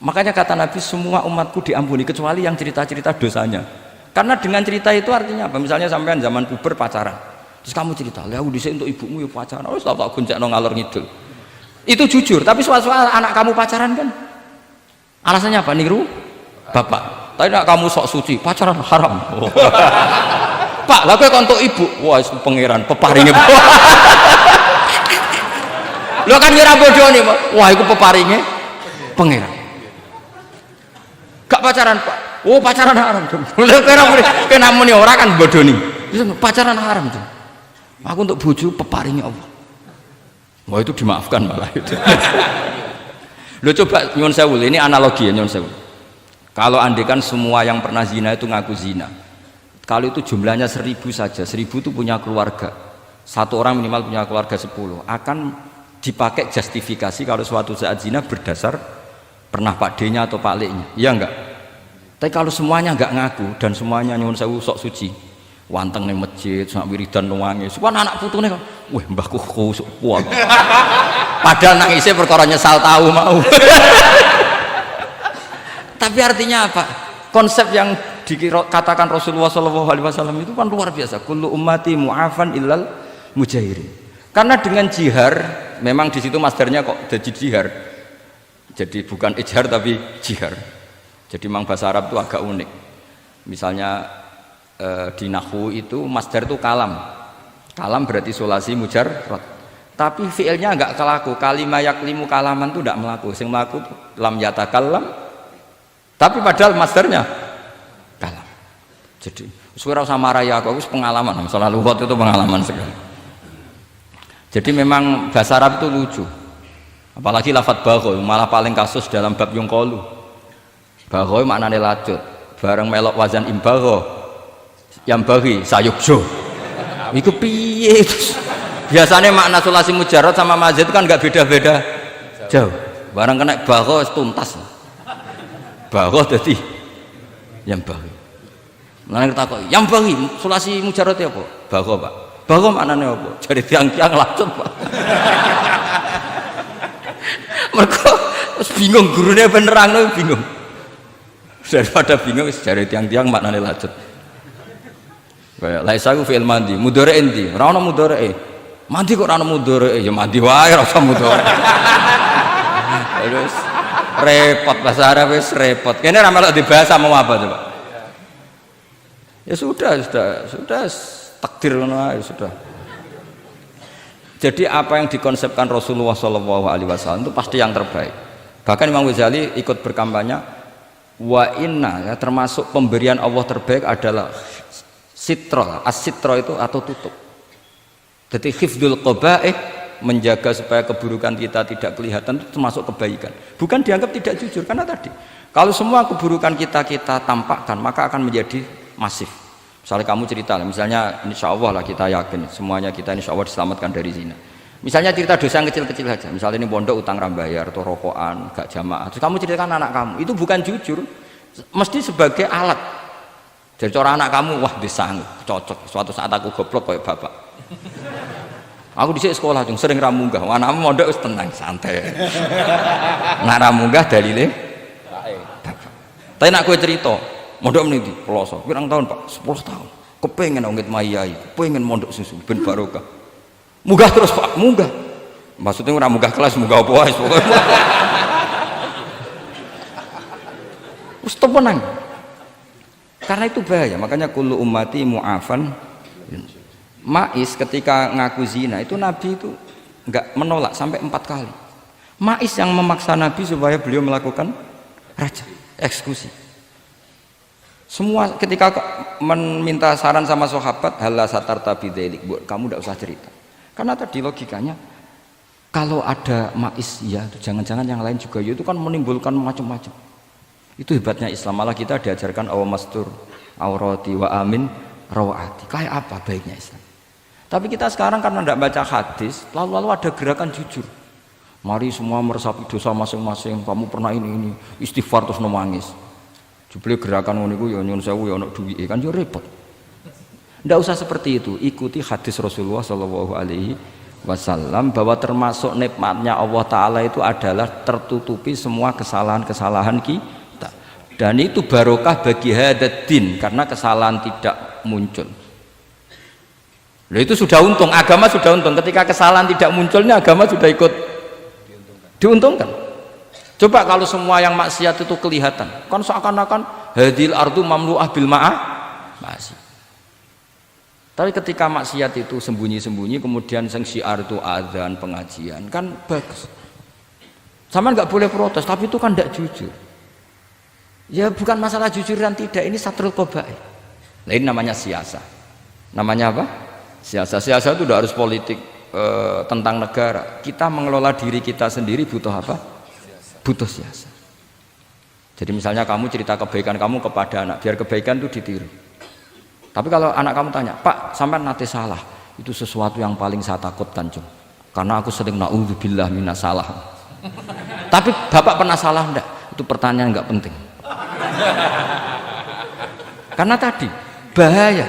Makanya kata Nabi semua umatku diampuni kecuali yang cerita-cerita dosanya. Karena dengan cerita itu artinya apa? Misalnya sampean zaman puber pacaran, terus kamu cerita, "Lah dhisik untuk ibumu ya pacaran." Oh, tak goncekno ngalor ngidul. Itu jujur, tapi suatu anak kamu pacaran kan alasannya apa? Niru bapak. Tapi nak kamu sok suci, pacaran haram. Oh. Pak, lah kowe kontok ibu. Wah, pangeran peparinge. Lho kan ngira bodone, wah iku peparinge pangeran. Gak pacaran Pak, oh pacaran haram tuh. Kena muni ora kan bodoni. Pacaran haram tuh. Aku untuk bojo peparingnya Allah. Wah itu dimaafkan malah itu. Lo coba nyuwun sewu, ini analogi ya nyuwun sewu. Kalau andekan semua yang pernah zina itu ngaku zina, kalau itu jumlahnya 1000 saja, 1000 itu punya keluarga. Satu orang minimal punya keluarga 10, akan dipakai justifikasi kalau suatu saat zina berdasar pernah Pak D-nya atau Pak L-nya, iya enggak? Tapi kalau semuanya enggak ngaku dan semuanya nyuwun sewu sok suci, wanteng ning masjid, sak wiridan nangis, suwan anak putune kok, wah mbahku khusuk kuat. Padahal nangisnya perkara nyesal tahu mau. Tapi artinya apa? Konsep yang dikatakan Rasulullah SAW itu kan luar biasa. Kullu ummati mu'afan illal mujahirin. Karena dengan jihar, memang di situ masdarnya kok jadi jihar. Jadi bukan ijhar tapi jihar. Jadi memang bahasa Arab itu agak unik. Misalnya di nahwu itu masdar itu kalam. Kalam berarti sulasi mujarrad. Tapi fiilnya enggak kelaku. Kalimah yaklimu kalaman itu enggak melaku. Sing melaku lam yatakallam. Tapi padahal masdarnya kalam. Jadi suara sama raya aku pengalaman. Masalah lughat itu pengalaman sekali. Jadi memang bahasa Arab itu lucu. Apalagi lafadz bagho malah paling kasus dalam bab yungqolu. Bagho maknane lacut. Bareng melok wazan imbagho yang bagi sayukjo. Iku piye? Biasanya makna sulasi mujarrad sama mazid itu kan enggak beda-beda jauh. Bareng kena bagho tuntas. Bagho dadi yang bagi. Lan takok, yang bagi sulasi mujarrad apa? Bagho, Pak. Bagho maknane apa? Jadi tiang-tiang lacut, Pak. Mereka bingung gurunya benerang bingung. Daripada bingung dari tiang-tiang maknane lacut. Kayak laisaku fi'il mandi, mudhari endi? Ora ono mudhari. Mandi kok ora ono mudhari? Ya mandi wae ora usah mudhari. Terus repot bahasa Arab wis repot. Kene ra melok dibahas mau apa coba? Ya sudah takdir ngono ae sudah. Jadi apa yang dikonsepkan Rasulullah SAW itu pasti yang terbaik. Bahkan Imam Ghazali ikut berkampanye, wa inna ya, termasuk pemberian Allah terbaik adalah sitro. As-sitro itu atau tutup. Jadi hifdzul qaba'ih, menjaga supaya keburukan kita tidak kelihatan, itu termasuk kebaikan. Bukan dianggap tidak jujur, karena tadi kalau semua keburukan kita tampakkan, maka akan menjadi masif. Misalnya kamu cerita, misalnya insya Allah lah kita yakin semuanya kita insya Allah diselamatkan dari zina. Misalnya cerita dosa yang kecil-kecil saja, misalnya ini pondok utang rambayar atau rokokan, gak jamaah, terus kamu ceritakan anak kamu, itu bukan jujur, mesti sebagai alat. Jadi cara anak kamu, wah disanggup, cocok, suatu saat aku goblok kayak bapak. Aku dhisik sekolah cung sering ra munggah. Anakmu mondok wis tenang, santai. Nak ra munggah dalile bapak. Tapi nak kowe cerita, mondok meneh ndi? Ploso. Pirang tahun, Pak? 10 tahun. Kepengin ngit mayai, kepengin mondok susu ben barokah. Munggah terus, Pak, munggah. Maksudnya ora munggah kelas, munggah apa wae pokoke. Wis tenang. Karena itu bahaya, makanya kullu ummati mu'afan. Ma'is ketika ngaku zina itu Nabi itu enggak menolak sampai 4 kali. Ma'is yang memaksa Nabi supaya beliau melakukan raja, eksekusi. Semua ketika meminta saran sama sahabat, halla satarta bidzalik, kamu tidak usah cerita. Karena tadi logikanya kalau ada Ma'is ya, jangan-jangan yang lain juga ya, itu kan menimbulkan macam-macam. Itu hebatnya Islam, malah kita diajarkan awamastur aurati wa amin rawati. Kayak apa baiknya Islam? Tapi kita sekarang karena tidak baca hadis, lalu ada gerakan jujur. Mari semua meresapi dosa masing-masing. Kamu pernah ini istighfar terus nangis. Jebule gerakan ngono iku ya nyun sewu ya ana duwike kan ya repot. Tidak usah seperti itu. Ikuti hadis Rasulullah Shallallahu Alaihi Wasallam bahwa termasuk nikmatnya Allah Taala itu adalah tertutupi semua kesalahan-kesalahan kita. Dan itu barokah bagi hadaddin karena kesalahan tidak muncul. Nah, itu sudah untung, agama sudah untung. Ketika kesalahan tidak munculnya, agama sudah ikut diuntungkan. Coba kalau semua yang maksiat itu kelihatan, kan seakan-akan hadil ardu mamlu'ah bil masih. Tapi ketika maksiat itu sembunyi-sembunyi, kemudian sang syiar itu adzan, pengajian, kan bagus. Sama nggak boleh protes, tapi itu kan tidak jujur. Ya bukan masalah jujur dan tidak, ini satrul qabaih. Lain namanya siasa. Namanya apa? Siasa itu udah harus politik tentang negara. Kita mengelola diri kita sendiri butuh apa? Butuh siasa. Jadi misalnya kamu cerita kebaikan kamu kepada anak, biar kebaikan itu ditiru. Tapi kalau anak kamu tanya, Pak, sampean nate salah, itu sesuatu yang paling saya takutkan, Cung. Karena aku sering naudzubillah minas salah. Tapi Bapak pernah salah enggak? Itu pertanyaan enggak penting. Karena tadi bahaya.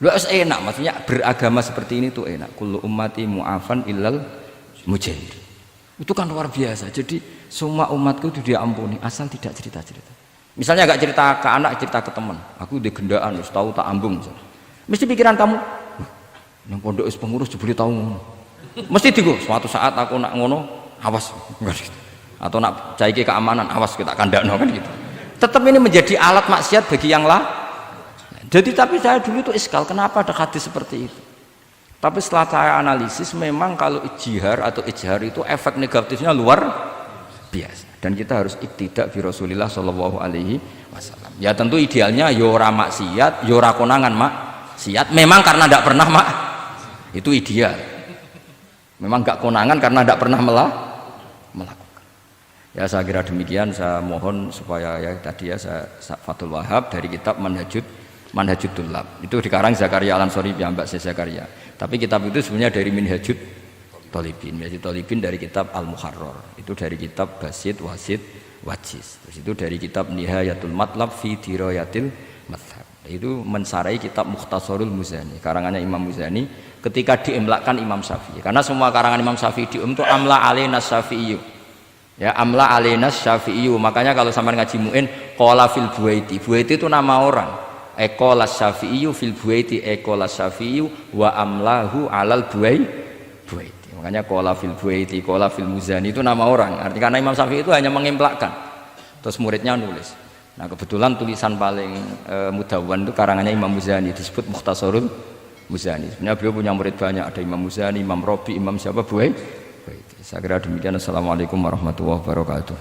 Lu enak, maksudnya beragama seperti ini tuh enak. Kullu ummati mu'afan illal mujahid. Itu kan luar biasa. Jadi semua umatku itu diampuni asal tidak cerita-cerita. Misalnya gak cerita ke anak, cerita ke teman. Aku udah gendaan, harus tahu tak ambung. Mesti pikiran kamu, yang pondok is pengurus jebule tahu ngono. Mesti digo, suatu saat aku nak ngono, awas gitu. Atau nak caiki keamanan, awas kita kandakno kan gitu. Tetap ini menjadi alat maksiat bagi yang lain. Jadi tapi saya dulu itu iskal, kenapa ada hadis seperti itu? Tapi setelah saya analisis, memang kalau ijtihad atau ijhar itu efek negatifnya luar biasa. Dan kita harus iktidak bi Rasulillah Shallallahu Alaihi Wasallam. Ya tentu idealnya yora maksiat, yora konangan maksiat. Memang karena tidak pernah itu ideal. Memang nggak konangan karena tidak pernah melakukan. Ya saya kira demikian. Saya mohon supaya ya tadi ya saya Fathul Wahab dari kitab Manhajut Tullab itu dikarang Zakaria Al-Ansori Mbak Zakaria. Tapi kitab itu sebenarnya dari Minhajut Thalibin. Minhajut Thalibin dari kitab Al-Muharrar. Itu dari kitab Basit, Wasit, Wajiz. Terus itu dari kitab Nihayatul Matlab fi Dirayatil Madhab. Itu mensarai kitab Mukhtasarul Muzani. Karangannya Imam Muzani ketika diimlakkan Imam Syafi'i. Karena semua karangan Imam Syafi'i itu amla alaina Syafi'i. Ya, amla alaina Syafi'i. Makanya kalau sampai ngaji muin qala fil Buaiti. Buaiti itu nama orang. Ekolas Syafi'iyu fil Buaiti, ekolas Syafi'iyu wa amlahu alal Buaiti. Makanya kola fil Buaiti, kola fil Muzani itu nama orang. Artinya karena Imam Syafi'i itu hanya mengimpakkan. Terus muridnya nulis. Nah kebetulan tulisan paling mudawwan itu karangannya Imam Muzani, disebut Mukhtasarul Muzani. Sebenarnya beliau punya murid banyak, ada Imam Muzani, Imam Robi, Imam siapa Buaiti. Saya kira demikian. Assalamualaikum warahmatullahi wabarakatuh.